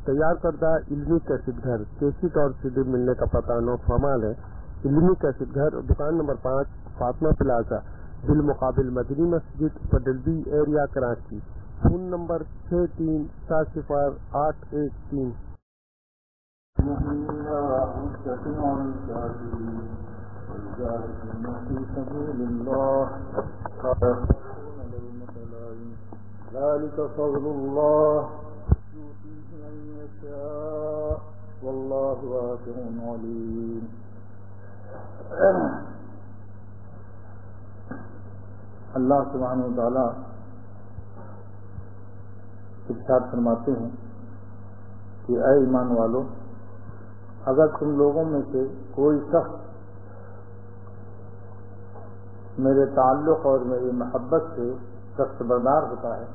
تیار کردہ علمی کیسٹ گھر کیسٹ اور CD ملنے کا پتہ نو فمال ہے۔ علمی کیسٹ گھر دکان نمبر 5 فاطمہ پلازا بالمقابل مدنی مسجد پڈلبی ایریا کراچی۔ Phone number 63700813۔ ذلك فضل الله يؤتيه من يشاء والله واسع عليم۔ اللہ سبحانہ و تعالی ارشاد فرماتے ہیں کہ اے ایمان والو، اگر تم لوگوں میں سے کوئی شخص میرے تعلق اور میری محبت سے دستبردار ہوتا ہے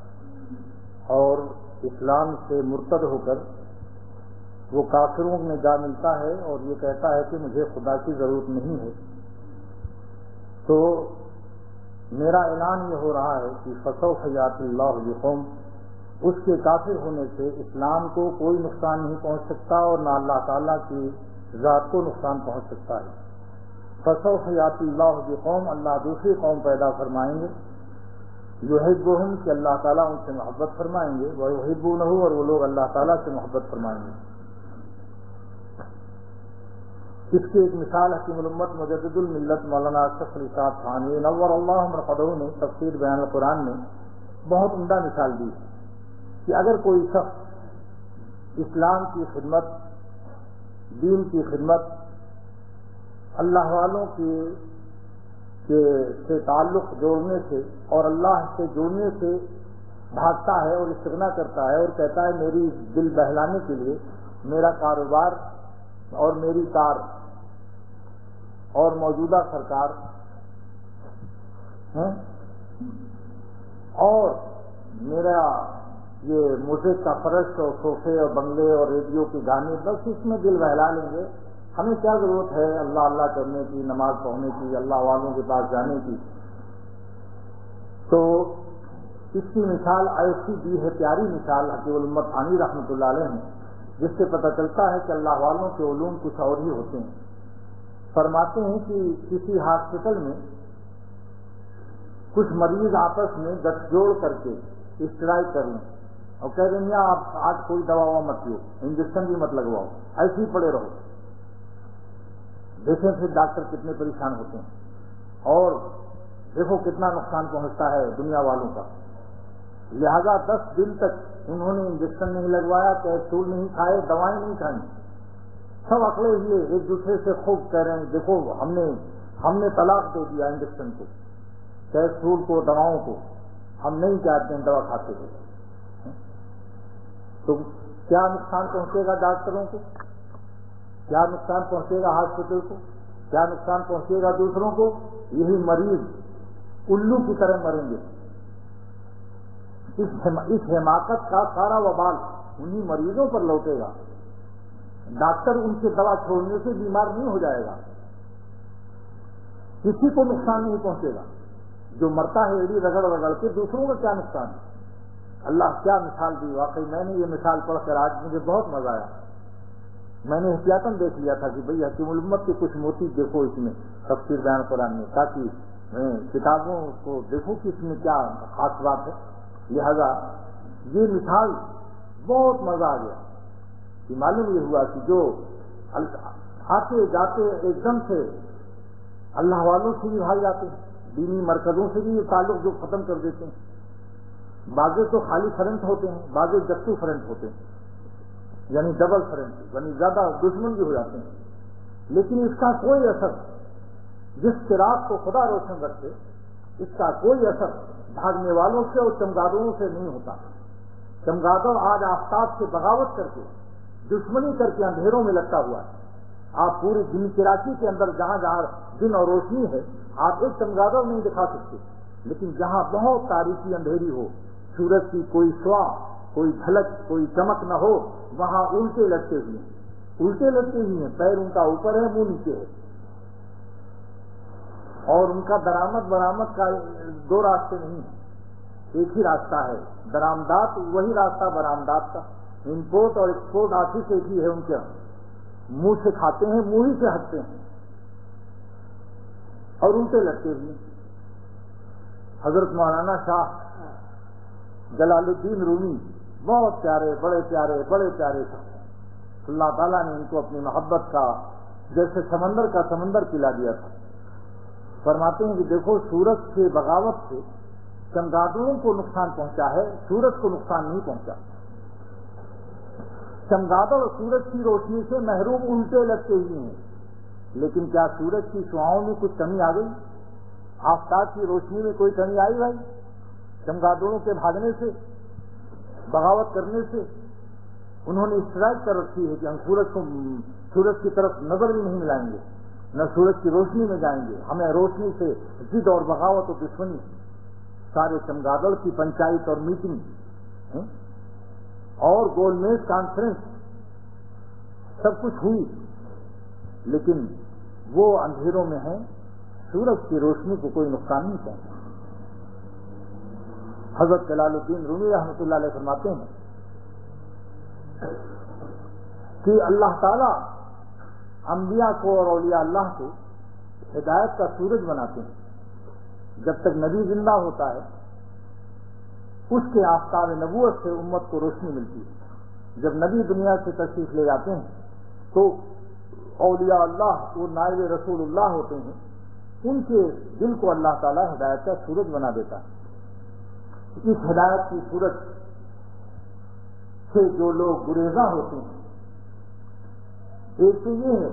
اور اسلام سے مرتد ہو کر وہ کافروں میں جا ملتا ہے اور یہ کہتا ہے کہ مجھے خدا کی ضرورت نہیں ہے، تو میرا اعلان یہ ہو رہا ہے کہ فسوف یأتی اللہ بقوم، اس کے کافر ہونے سے اسلام کو کوئی نقصان نہیں پہنچ سکتا اور نہ اللہ تعالیٰ کی ذات کو نقصان پہنچ سکتا ہے۔ فسوف یأتی اللہ بقوم، اللہ دوسری قوم پیدا فرمائیں گے، یحبہم، کہ اللہ تعالیٰ ان سے محبت فرمائیں گے، ویحبونہ، اور وہ لوگ اللہ تعالیٰ سے محبت فرمائیں گے۔ اس کی ایک مثال حکیم الامت مجدد الملت مولانا اشرف علی صاحب تھانوی نور اللہ مرقدہ نے تفسیر بیان القرآن میں بہت عمدہ مثال دی کہ اگر کوئی شخص اسلام کی خدمت، دین کی خدمت، اللہ والوں سے تعلق جوڑنے سے اور اللہ سے جوڑنے سے بھاگتا ہے اور استغنا کرتا ہے اور کہتا ہے میری دل بہلانے کے لیے میرا کاروبار اور میری کار اور موجودہ سرکار اور میرا یہ موزیک کا فرش اور صوفے اور بنگلے اور ریڈیو کے گانے، بس اس میں دل بہلا لیں گے، ہمیں کیا ضرورت ہے اللہ اللہ کرنے کی، نماز پڑھنے کی، اللہ والوں کے پاس جانے کی۔ تو اس کی مثال ایسی دی ہے، پیاری مثال حکیم الامت ثانی رحمۃ اللہ علیہ نے، جس سے پتہ چلتا ہے کہ اللہ والوں کے علوم کچھ اور ہی ہوتے ہیں۔ فرماتے ہیں کہ کسی ہاسپٹل میں کچھ مریض آپس میں گٹھ جوڑ کر کے اسٹرائک کر لیں اور کہہ دیں یا آپ آج کوئی دوا مت لو، انجیکشن بھی مت لگواؤ، ایسے ہی پڑے رہو۔ دیکھیں پھر ڈاکٹر کتنے پریشان ہوتے ہیں اور دیکھو کتنا نقصان پہنچتا ہے دنیا والوں کا۔ لہذا 10 دن تک انہوں نے انجیکشن نہیں لگوایا، کیپسول نہیں کھائے، دوائیں نہیں کھائیں، سب اکڑے ہوئے ایک دوسرے سے خوب کہہ رہے ہیں دیکھو ہم نے طلاق دے دیا انجیکشن کو، کیپسول کو، دواؤں کو، ہم نہیں چاہتے ہیں دوا کھاتے ہوئے۔ تو کیا نقصان پہنچے گا ڈاکٹروں کو، کیا نقصان پہنچے گا ہاسپٹل کو، کیا نقصان پہنچے گا دوسروں کو؟ یہی مریض الو کی طرح مریں گے۔ اس حماقت کا سارا وبال انہی مریضوں پر لوٹے گا۔ ڈاکٹر ان سے دوا چھوڑنے سے بیمار نہیں ہو جائے گا، کسی کو نقصان نہیں پہنچے گا، جو مرتا ہے ایڑی رگڑ رگڑ کے دوسروں کا کیا نقصان ہے۔ اللہ کیا مثال دی، واقعی میں نے یہ مثال پڑھ کر آج مجھے بہت مزہ آیا۔ میں نے احتیاطاً دیکھ لیا تھا کہ بھئی حکیم الامت کے کچھ موتی دیکھو اس میں تفسیر بیان قرآن میں، تاکہ کتابوں کو دیکھو کہ اس میں کیا خاص بات ہے۔ لہذا یہ مثال بہت مزہ آ گیا کہ معلوم یہ ہوا کہ جو آتے جاتے ایک دم سے اللہ والوں سے بھی بھاگ جاتے ہیں، دینی مرکزوں سے بھی یہ تعلق جو ختم کر دیتے ہیں۔ بعضے تو خالی فرنٹ ہوتے ہیں، بعضے جتو فرنٹ ہوتے ہیں، یعنی ڈبل فرنٹ، یعنی زیادہ دشمن بھی ہو جاتے ہیں، لیکن اس کا کوئی اثر جس چراغ کو خدا روشن رکھے، اس کا کوئی اثر بھاگنے والوں سے اور چمگادڑوں سے نہیں ہوتا۔ چمگادڑ آج آفتاب سے بغاوت کر کے دشمنی کر کے اندھیروں میں لٹکا ہوا ہے۔ آپ پوری دن کراچی کے اندر جہاں جہاں دن اور روشنی ہے آپ ایک چمگادڑ نہیں دکھا سکتے، لیکن جہاں بہت تاریکی اندھیری ہو، سورج کی کوئی شعاع، کوئی جھلک، کوئی چمک نہ ہو، وہاں الٹے لٹکے ہوئے ہیں، پیر ان کا اوپر ہے، منہ نیچے ہے، اور ان کا درآمد برآمد کا 2 راستے نہیں ہیں، ایک ہی راستہ ہے، درآمدات وہی راستہ برآمدات کا، امپورٹ اور ایکسپورٹ آفس ایک ہی ہے ان کے، منہ سے کھاتے ہیں، منہ ہی سے ہٹتے ہیں اور الٹے لگتے ہوئے۔ حضرت مولانا شاہ جلال الدین رومی بہت پیارے، بڑے پیارے شخص، اللہ تعالیٰ نے ان کو اپنی محبت کا جیسے سمندر کا سمندر پلا دیا تھا۔ فرماتے ہیں کہ دیکھو سورج سے بغاوت سے چمگادڑوں کو نقصان پہنچا ہے، سورج کو نقصان نہیں پہنچا۔ چمگادڑ سورج کی روشنی سے محروم الٹے لگتے ہوئے ہیں، لیکن کیا سورج کی شعاؤں میں کچھ کمی آ گئی؟ آفتاب کی روشنی میں کوئی کمی آئی بھائی؟ چمگادڑوں کے بھاگنے سے، بغاوت کرنے سے انہوں نے اسٹرائک کر رکھی ہے کہ ہم سورج کی طرف نظر بھی نہیں ملائیں گے، نہ سورج کی روشنی میں جائیں گے، ہمیں روشنی سے ضد اور بغاوت و دشمنی۔ سارے چمگادڑ کی پنچایت اور میٹنگ اور گول میز کانفرنس سب کچھ ہوئی، لیکن وہ اندھیروں میں ہیں، سورج کی روشنی کو کوئی نقصان نہیں پہنچا۔ حضرت جلال الدین رومی رحمۃ اللہ علیہ فرماتے ہیں کہ اللہ تعالیٰ انبیاء کو اور اولیاء اللہ کو ہدایت کا سورج بناتے ہیں۔ جب تک نبی زندہ ہوتا ہے اس کے آفتاب نبوت سے امت کو روشنی ملتی ہے۔ جب نبی دنیا سے تشریف لے جاتے ہیں تو اولیاء اللہ وہ نائب رسول اللہ ہوتے ہیں، ان کے دل کو اللہ تعالیٰ ہدایت کا سورج بنا دیتا ہے۔ اس ہدایت کی سورج سے جو لوگ گریزاں ہوتے ہیں، ایک تو یہ ہے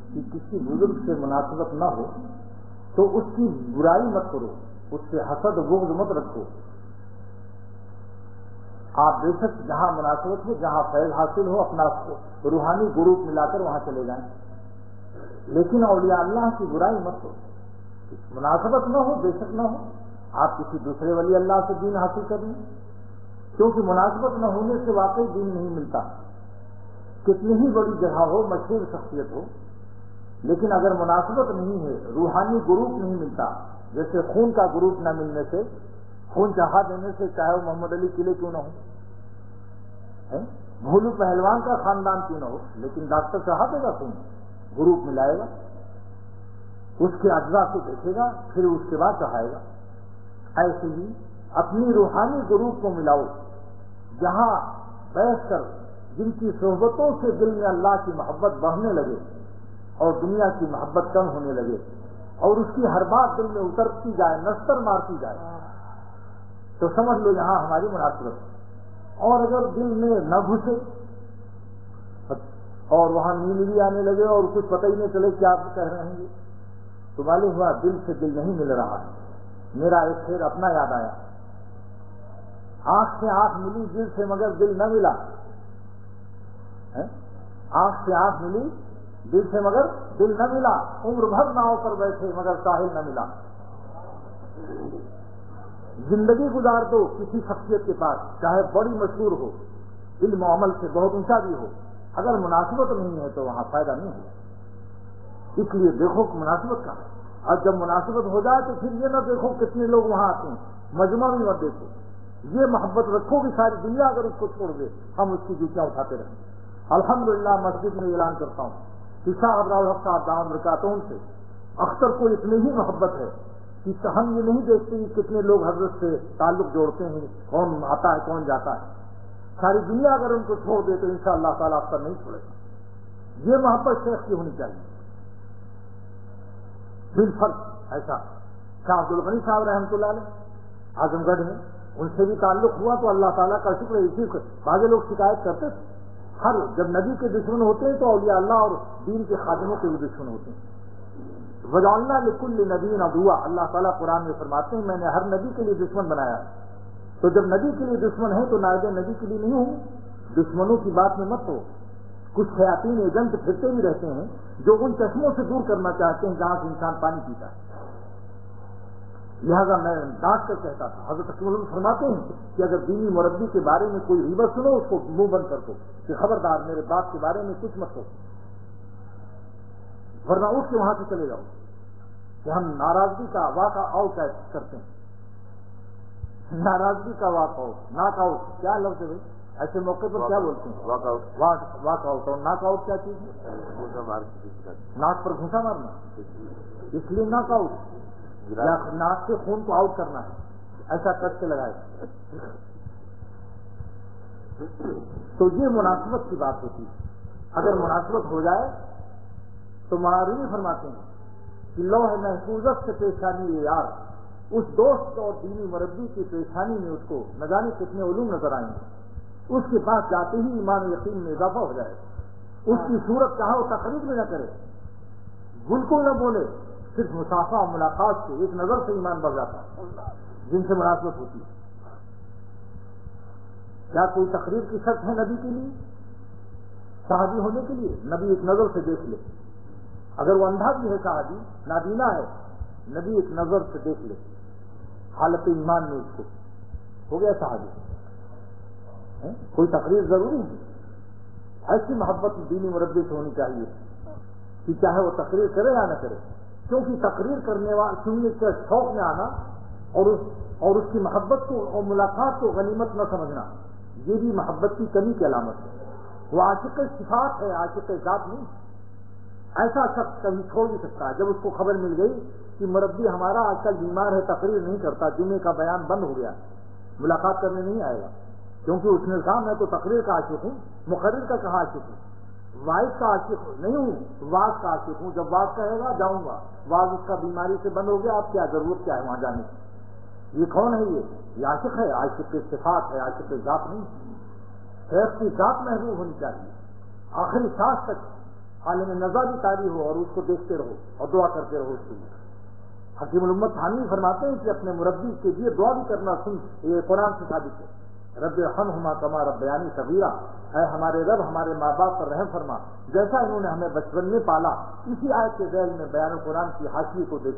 کہ کسی بزرگ سے مناسبت نہ ہو تو اس کی برائی مت کرو، اس سے حسد و بغض مت رکھو۔ آپ بے شک جہاں مناسبت ہو، جہاں فیض حاصل ہو، اپنا روحانی گروپ ملا کر وہاں چلے جائیں، لیکن اولیاء اللہ کی برائی مت کرو۔ مناسبت نہ ہو، بے شک نہ ہو، آپ کسی دوسرے ولی اللہ سے دین حاصل کر لیں، کیونکہ مناسبت نہ ہونے سے واقعی دین نہیں ملتا۔ کتنی ہی بڑی جگہ ہو، مشہور شخصیت ہو، لیکن اگر مناسبت نہیں ہے، روحانی گروپ نہیں ملتا، جیسے خون کا گروپ نہ ملنے سے، خون چاہا دینے سے چاہے وہ محمد علی قلعے کیوں نہ ہو، بھولو پہلوان کا خاندان کیوں نہ ہو، لیکن ڈاکٹر چاہا دے گا خون، گروپ ملائے گا، اس کے اجزاء کو دیکھے گا، پھر اس کے بعد چڑھائے گا۔ ایسے ہی اپنی روحانی گروپ کو ملاؤ، جہاں بیٹھ کر جن کی صحبتوں سے دل میں اللہ کی محبت بڑھنے لگے اور دنیا کی محبت کم ہونے لگے، اور اس کی ہر بات دل میں اترتی جائے، نستر مارتی جائے، تو سمجھ لو یہاں ہماری مناسبت ہے۔ اور اگر دل میں نہ گھسے اور وہاں نیند بھی آنے لگے اور کچھ پتہ ہی نہیں چلے کیا آپ کہہ رہے ہیں، تو معلوم ہوا دل سے دل نہیں مل رہا ہے۔ میرا ایک شعر اپنا یاد آیا، آنکھ سے آنکھ ملی دل سے مگر دل نہ ملا، آنکھ سے آنکھ ملی دل سے مگر دل نہ ملا، عمر بھر ناؤ پر بیٹھے مگر ساحل نہ ملا۔ زندگی گزار دو کسی شخصیت کے پاس، چاہے بڑی مشہور ہو، علم و عمل سے بہت اونچا بھی ہو، اگر مناسبت نہیں ہے تو وہاں فائدہ نہیں ہے۔ اس لیے دیکھو کہ مناسبت کا ہے، اور جب مناسبت ہو جائے تو پھر یہ نہ دیکھو کتنے لوگ وہاں آتے ہیں، مجمع بھی مت دیکھو، یہ محبت رکھو کہ ساری دنیا اگر اس کو چھوڑ دے ہم اس کی جوتیاں اٹھاتے رہیں۔ الحمدللہ مسجد میں اعلان کرتا ہوں کہ شاہ عبدالحق صاحب دامت برکاتہ سے اختر کو اتنی ہی محبت ہے کہ ہم یہ نہیں دیکھتے کہ کتنے لوگ حضرت سے تعلق جوڑتے ہیں، کون آتا ہے کون جاتا ہے، ساری دنیا اگر ان کو چھوڑ دے تو انشاءاللہ تعالیٰ اختر نہیں چھوڑے گا۔ یہ محبت شیخ کی ہونی چاہیے بالفرض۔ ایسا شاہ عبدالغنی صاحب رحمۃ اللہ علیہ اعظم گڑھ میں، ان سے بھی تعلق ہوا تو اللہ تعالیٰ کا شکر ہے۔ اسی بعض لوگ شکایت کرتے تھے، ہر جب نبی کے دشمن ہوتے ہیں تو اولیاء اللہ اور دین کے خادموں کے بھی دشمن ہوتے ہیں۔ وجعلنا لکل نبی عدوا، اللہ تعالیٰ قرآن میں فرماتے ہیں میں نے ہر نبی کے لیے دشمن بنایا ہے۔ تو جب نبی کے لیے دشمن ہے تو نائب نبی کے لیے نہیں ہوں۔ دشمنوں کی بات میں مت ہو، کچھ شیاطین ایجنٹ پھرتے بھی رہتے ہیں جو ان چشموں سے دور کرنا چاہتے ہیں جہاں سے انسان پانی پیتا ہے۔ لہذا میں ڈانٹ کر کہتا تھا، حضرت رسول اللہ فرماتے ہیں کہ اگر دینی مربی کے بارے میں کوئی غیبت سنو اس کو منہ بند کر دو کہ خبردار میرے باپ کے بارے میں کچھ مت ہو، ورنہ اٹھ کے وہاں سے چلے جاؤ کہ ہم ناراضگی کا واقع آؤٹ کرتے ہیں۔ ناراضگی کا واقع آؤٹ، ناک آؤٹ کیا لفظ ہے بھائی؟ ایسے موقع پر کیا بولتے ہیں؟ Walk out. اور ناک آؤٹ کیا چیز ہے؟ ناک پر گھونسا مارنا. اس لیے ناک آؤٹ یا ناک سے خون کو آؤٹ کرنا ہے, ایسا کٹ کے لگائے. تو یہ مناسبت کی بات ہوتی ہے. اگر مناسبت ہو جائے تو معاروی فرماتے ہیں کہ لوح محفوظت سے پیشانی ہے یار, اس دوست اور دینی مربی کی پیشانی میں اس کو نہ جانے کتنے علوم نظر آئیں گے. اس کے پاس جاتے ہی ایمان و یقین میں اضافہ ہو جائے. اس کی صورت چاہے وہ تقریر میں نہ کرے, بالکل نہ بولے, صرف مسافہ اور ملاقات سے ایک نظر سے ایمان بڑھ جاتا ہے جن سے مناسبت ہوتی ہے. کیا کوئی تقریر کی شرط ہے نبی کے لیے صحابی ہونے کے لیے؟ نبی ایک نظر سے دیکھ لے. اگر وہ اندھا بھی ہے صحابی, نابینا ہے, نبی ایک نظر سے دیکھ لے حالت ایمان میں, اس کو ہو گیا صحابی. کوئی تقریر ضروری ہے. ایسی محبت دینی مربی سے ہونی چاہیے کہ چاہے وہ تقریر کرے یا نہ کرے, کیونکہ تقریر کرنے والے سننے کے شوق میں آنا اور اس کی محبت کو اور ملاقات کو غنیمت نہ سمجھنا, یہ بھی محبت کی کمی کی علامت ہے. وہ عاشق صفات ہے, عاشق ذات نہیں. ایسا شخص کبھی چھوڑ نہیں سکتا ہے. جب اس کو خبر مل گئی کہ مربی ہمارا آج کل بیمار ہے, تقریر نہیں کرتا, جمعے کا بیان بند ہو گیا, ملاقات کرنے نہیں آئے گا, کیونکہ اس نے کہا میں تو تقریر کا عاشق ہوں, مقرر کا کہا عاشق ہوں, واعظ کا عاشق نہیں ہوں, واعظ کا عاشق ہوں. جب واعظ کہے گا جاؤں گا, واعظ اس کا بیماری سے بند ہو گیا, اب کیا ضرورت کیا ہے وہاں جانے کی؟ یہ کون ہے؟ یہ عاشق ہے, عاشق کی صفات ہے, عاشق ذات نہیں. شیخ کی ذات محبوب ہونی چاہیے. آخری سانس تک عالم نظر بھی طاری ہو اور اس کو دیکھتے رہو اور دعا کرتے رہو اس کے لیے. حکیم الامت حامی فرماتے ہیں کہ اپنے مربی کے لیے دعا بھی کرنا سن, یہ قرآن سے ثابت ہے. رب ارحمہما کما ربیانی صغیرا, اے ہمارے رب ہمارے ماں باپ پر رحم فرما جیسا انہوں نے ہمیں بچپن میں پالا. اسی آیت کے ذیل میں بیان قرآن کی حاشیے کو دیکھ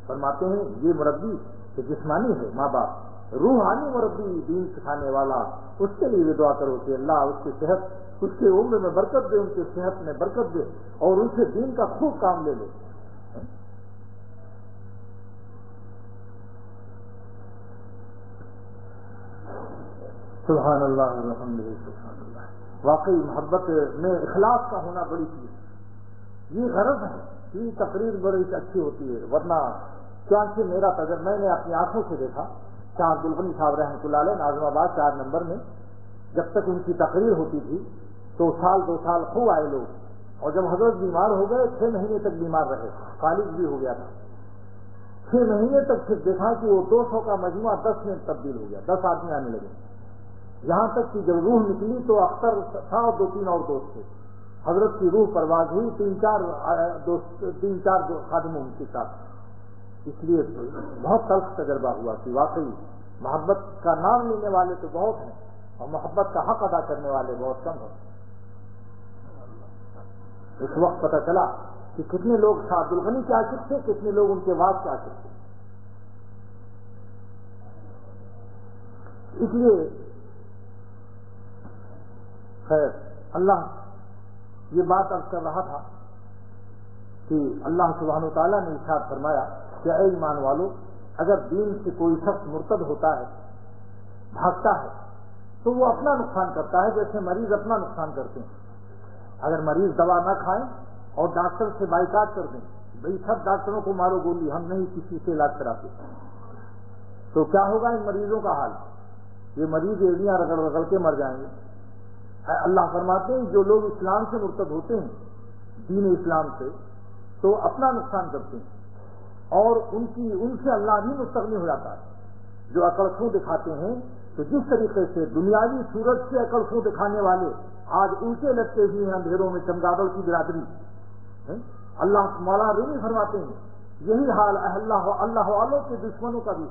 فرماتے ہیں یہ مربی کہ جسمانی ہے ماں باپ, روحانی مربی دین سکھانے والا, اس کے لیے دعا کرو کہ اللہ اس کی صحت, اس کے عمر میں برکت دے, ان کی صحت میں برکت دے اور ان سے دین کا خوب کام لے لے. سبحان اللہ الحمدللہ سبحان اللہ. واقعی محبت میں اخلاص کا ہونا بڑی چیز. یہ غرض ہے کہ تقریر بڑی اچھی ہوتی ہے, ورنہ چانچہ میرا تجربہ میں نے اپنی آنکھوں سے دیکھا. شاہ عبد الغنی صاحب رحمۃ اللہ علیہ ناظم آباد 4 نمبر میں جب تک ان کی تقریر ہوتی تھی تو سال 2 سال خوب آئے لوگ, اور جب حضرت بیمار ہو گئے 6 مہینے تک بیمار رہے, فالج بھی ہو گیا تھا. 6 مہینے تک پھر دیکھا کہ وہ 200 کا مجموعہ 10 میں تبدیل ہو گیا, 10 آدمی آنے لگے. یہاں تک کہ جب روح نکلی تو اختر تھا اور 2-3 اور دوست تھے. حضرت کی روح پرواز ہوئی 3-4 خادموں کے ساتھ. اس لیے بہت تلخ تجربہ ہوا کہ واقعی محبت کا نام لینے والے تو بہت ہیں اور محبت کا حق ادا کرنے والے بہت کم ہیں. اس وقت پتہ چلا کہ کتنے لوگ شاہ عبد الغنی کے عاشق تھے, کتنے لوگ ان کے واقع کے عاشق تھے. اس لیے خیر اللہ یہ بات عرض کر رہا تھا کہ اللہ سبحانہ و تعالیٰ نے ارشاد فرمایا کہ اے ایمان والو, اگر دین سے کوئی شخص مرتد ہوتا ہے, بھاگتا ہے, تو وہ اپنا نقصان کرتا ہے جیسے مریض اپنا نقصان کرتے ہیں. اگر مریض دوا نہ کھائیں اور ڈاکٹر سے بائیکاٹ کر دیں, بھئی سب ڈاکٹروں کو مارو گولی, ہم نہیں کسی سے علاج کراتے, تو کیا ہوگا ان مریضوں کا حال؟ یہ مریض ایڑیاں رگڑ رگڑ کے مر جائیں گے. اللہ فرماتے ہیں جو لوگ اسلام سے مرتد ہوتے ہیں, دین اسلام سے, تو اپنا نقصان کرتے ہیں اور ان سے اللہ بھی مستغنی ہو جاتا ہے. جو عقل خوں دکھاتے ہیں, تو جس طریقے سے دنیاوی صورت سے عقل خوں دکھانے والے آج الٹے لٹکے ہوئے ہیں اندھیروں میں, چمگادڑ کی برادری, اللہ مولانا رومی فرماتے ہیں یہی حال اللہ والوں کے دشمنوں کا بھی,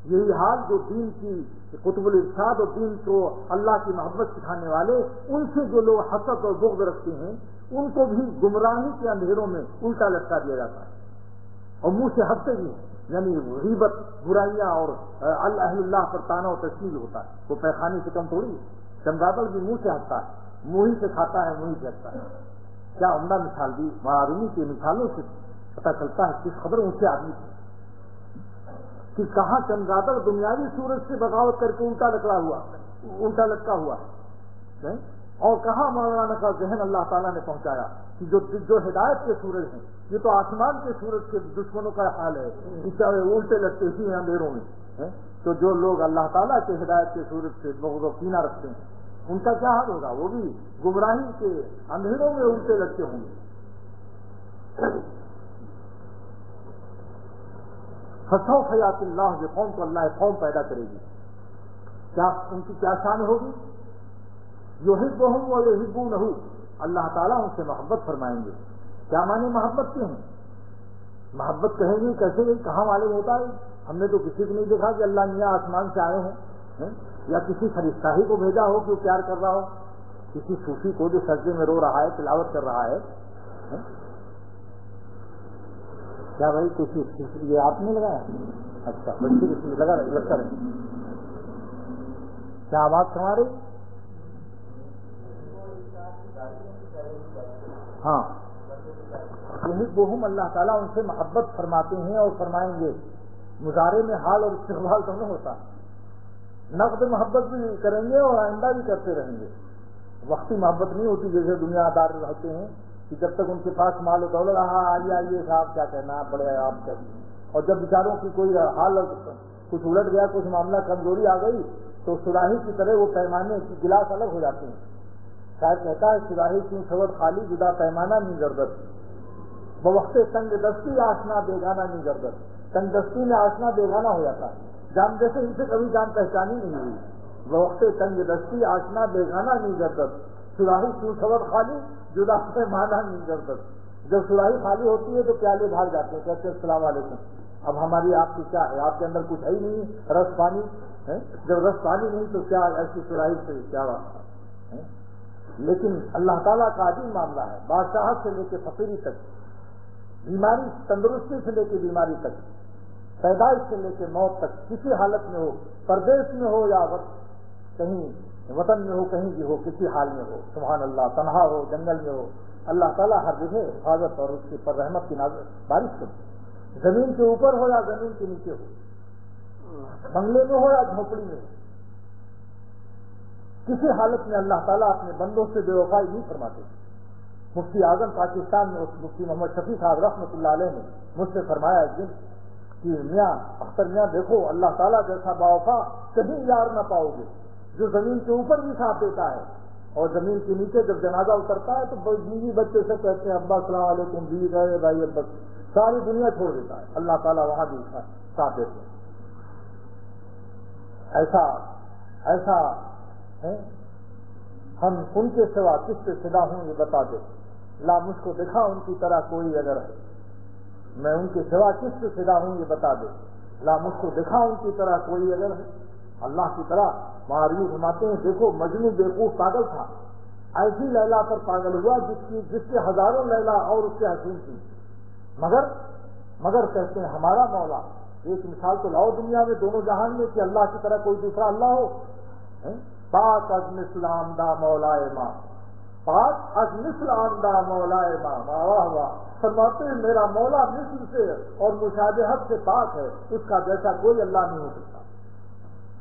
یہی حال جو دین کی قطب الارشاد اور دین کو اللہ کی محبت سکھانے والے, ان سے جو لوگ حسد اور بغض رکھتے ہیں, ان کو بھی گمراہی کے اندھیروں میں الٹا لٹکا دیا جاتا ہے اور منہ سے ہنستے بھی ہیں. یعنی غیبت, برائیاں اور اللہ پر طعنہ و تشکیل ہوتا ہے. وہ پیخانے سے کم تھوڑی, چمگادڑ بھی منہ سے ہنستا ہے, منہ ہی سے کھاتا ہے, منہ ہی سے ہنستا ہے. کیا عمدہ مثال دی. معروی کی مثالوں سے پتہ چلتا ہے کس خبر اونچے آدمی تھے کہ کہاں چمگادڑ دنیاوی صورت سے بغاوت کر کے الٹا لکڑا ہوا, الٹا لٹکا ہوا ہے. اور کہاں مولانا کا ذہن اللہ تعالیٰ نے پہنچایا کہ جو ہدایت کے سورج ہیں یہ تو آسمان کے سورج کے دشمنوں کا حال ہے، بیچارے الٹے لٹکے ہی ہیں اندھیروں میں. تو جو لوگ اللہ تعالیٰ کے ہدایت کے سورج سے بغض و کینہ رکھتے ہیں ان کا کیا حال ہوگا؟ وہ بھی گمراہی کے اندھیروں میں الٹے لٹکے ہوں گے. فسوف یاتی اللہ، یہ قوم کو اللہ قوم پیدا کرے گی. کیا ان کی کیا شان ہوگی؟ یحبہم و یحبونہ، اللہ تعالیٰ ان سے محبت فرمائیں گے. کیا معنی محبت کے ہیں؟ محبت کہیں گے کیسے گئی، کہاں معلوم ہوتا ہے؟ ہم نے تو کسی کو نہیں دیکھا کہ اللہ میاں آسمان سے آئے ہوں یا کسی فرشتہ ہی کو بھیجا ہو کہ وہ پیار کر رہا ہو، کسی صوفی کو جو سجدے میں رو رہا ہے تلاوت کر رہا ہے. کیا بھائی کچھ یہ آپ نے لگایا؟ اچھا بچے لگتا رہے. کیا آواز سنا رہی؟ ہاں، یہی بہم اللہ تعالیٰ ان سے محبت فرماتے ہیں اور فرمائیں گے. مظاہرے میں حال اور استقبال دونوں ہوتا ہے. نقد محبت بھی کریں گے اور آئندہ بھی کرتے رہیں گے. وقتی محبت نہیں ہوتی جیسے دنیا دار رہتے ہیں کہ جب تک ان کے پاس مال و دولت رہا آئیے صاحب کیا کہنا بڑے آپ کہیے، اور جب بیچاروں کی کوئی حال کچھ الٹ گیا، کچھ معاملہ کمزوری آ گئی تو سراہی کی طرح وہ پیمانے کی گلاس الگ ہو جاتے ہیں. شاید کہتا ہے سراہی کیوں سبد خالی جدا پیمانہ نہیں گردت، بوقت تنگ دستی آشنا بیگانہ نہیں گردت. تنگ دستی میں آشنا بیگانہ ہو جاتا ہے. جان جیسے ان سے کبھی جان پہچانی نہیں ہوئی. بوقت تنگ دستی آشنا بیگانہ نہیں گردت، سراہی کیوں سبد خالی جدا پیمانہ نہیں گردت. جب سراہی خالی ہوتی ہے تو پیالے بھاگ جاتے ہیں، کہتے ہیں السلام علیکم. اب ہماری آپ کی کیا ہے؟ آپ کے اندر کچھ ہے ہی نہیں، رس پانی ہے. جب رس پانی نہیں تو کیا ایسی سراہی سے کیا واسطہ؟ لیکن اللہ تعالیٰ کا عظیم معاملہ ہے. بادشاہت سے لے کے فقیری تک، بیماری تندرستی سے لے کے بیماری تک، پیدائش سے لے کے موت تک، کسی حالت میں ہو، پردیش میں ہو یا کہیں وطن میں ہو، کہیں بھی ہو، کسی حال میں ہو، سبحان اللہ، تنہا ہو جنگل میں ہو، اللہ تعالیٰ ہر جگہ حفاظت اور اس کے پر رحمت کی بارش کرے. زمین کے اوپر ہو یا زمین کے نیچے ہو، بنگلے میں ہو یا جھونپڑی میں ہو، کسی حالت میں اللہ تعالیٰ اپنے بندوں سے بے وفائی نہیں فرماتے. مفتی اعظم پاکستان میں مفتی محمد شفیع صاحب رحمۃ اللہ علیہ نے مجھ سے فرمایا ایک دن کہ میاں اختر میاں دیکھو اللہ تعالیٰ جیسا باوفا کہیں یار نہ پاؤ گے، جو زمین کے اوپر بھی ساتھ دیتا ہے اور زمین کے نیچے جب جنازہ اترتا ہے تو بیوی بچے سے کہتے ہیں ابا السلام علیکم، بیوی کہے بھائی ابا، ساری دنیا چھوڑ دیتا ہے. اللہ تعالیٰ وہاں بھی ساتھ دیتے ہیں. ایسا ہے. ہم ان کے سوا کس سے فدا ہوں یہ بتا دے، لا مجھ کو دکھا ان کی طرح کوئی اگر ہے. میں ان کے سوا کس سے فدا ہوں یہ بتا دے، لا مجھ کو دکھا ان کی طرح کوئی اگر ہے. اللہ کی طرح معروف فرماتے ہیں دیکھو مجنون بیوقوف پاگل تھا، ایسی لیلا پر پاگل ہوا جس کے ہزاروں لیلا اور اس کے حسین تھی. مگر کہتے ہیں ہمارا مولا. ایک مثال تو لاؤ دنیا میں دونوں جہان میں کہ اللہ کی طرح کوئی دوسرا اللہ ہو. پاک از مثل آمدہ مولائے ماں، پاک از مثل آمدہ مولائے ماں. واہ واہ. فرماتے ہیں میرا مولا مثل سے اور مشابہت سے پاک ہے، اس کا جیسا کوئی اللہ نہیں ہو سکتا.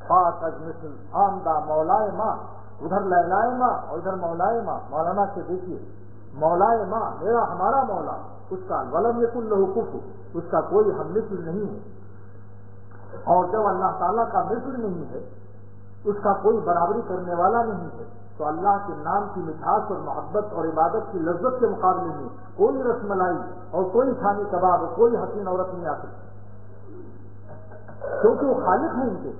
پاک از مثل آمدہ مولائے ماں، ادھر لیلائے ماں اور ادھر مولائے ماں. مولانا سے دیکھیے مولائے ماں میرا ہمارا مولا، اس کا ولم یکن لہ کفوا، اس کا کوئی ہم مثل نہیں ہے. اور جب اللہ تعالیٰ کا مثل نہیں ہے، اس کا کوئی برابری کرنے والا نہیں ہے، تو اللہ کے نام کی مٹھاس اور محبت اور عبادت کی لذت کے مقابلے میں کوئی رس ملائی اور کوئی خانی کباب اور کوئی حسین عورت نہیں آ سکتی. کیونکہ وہ خالق ہیں ان کے،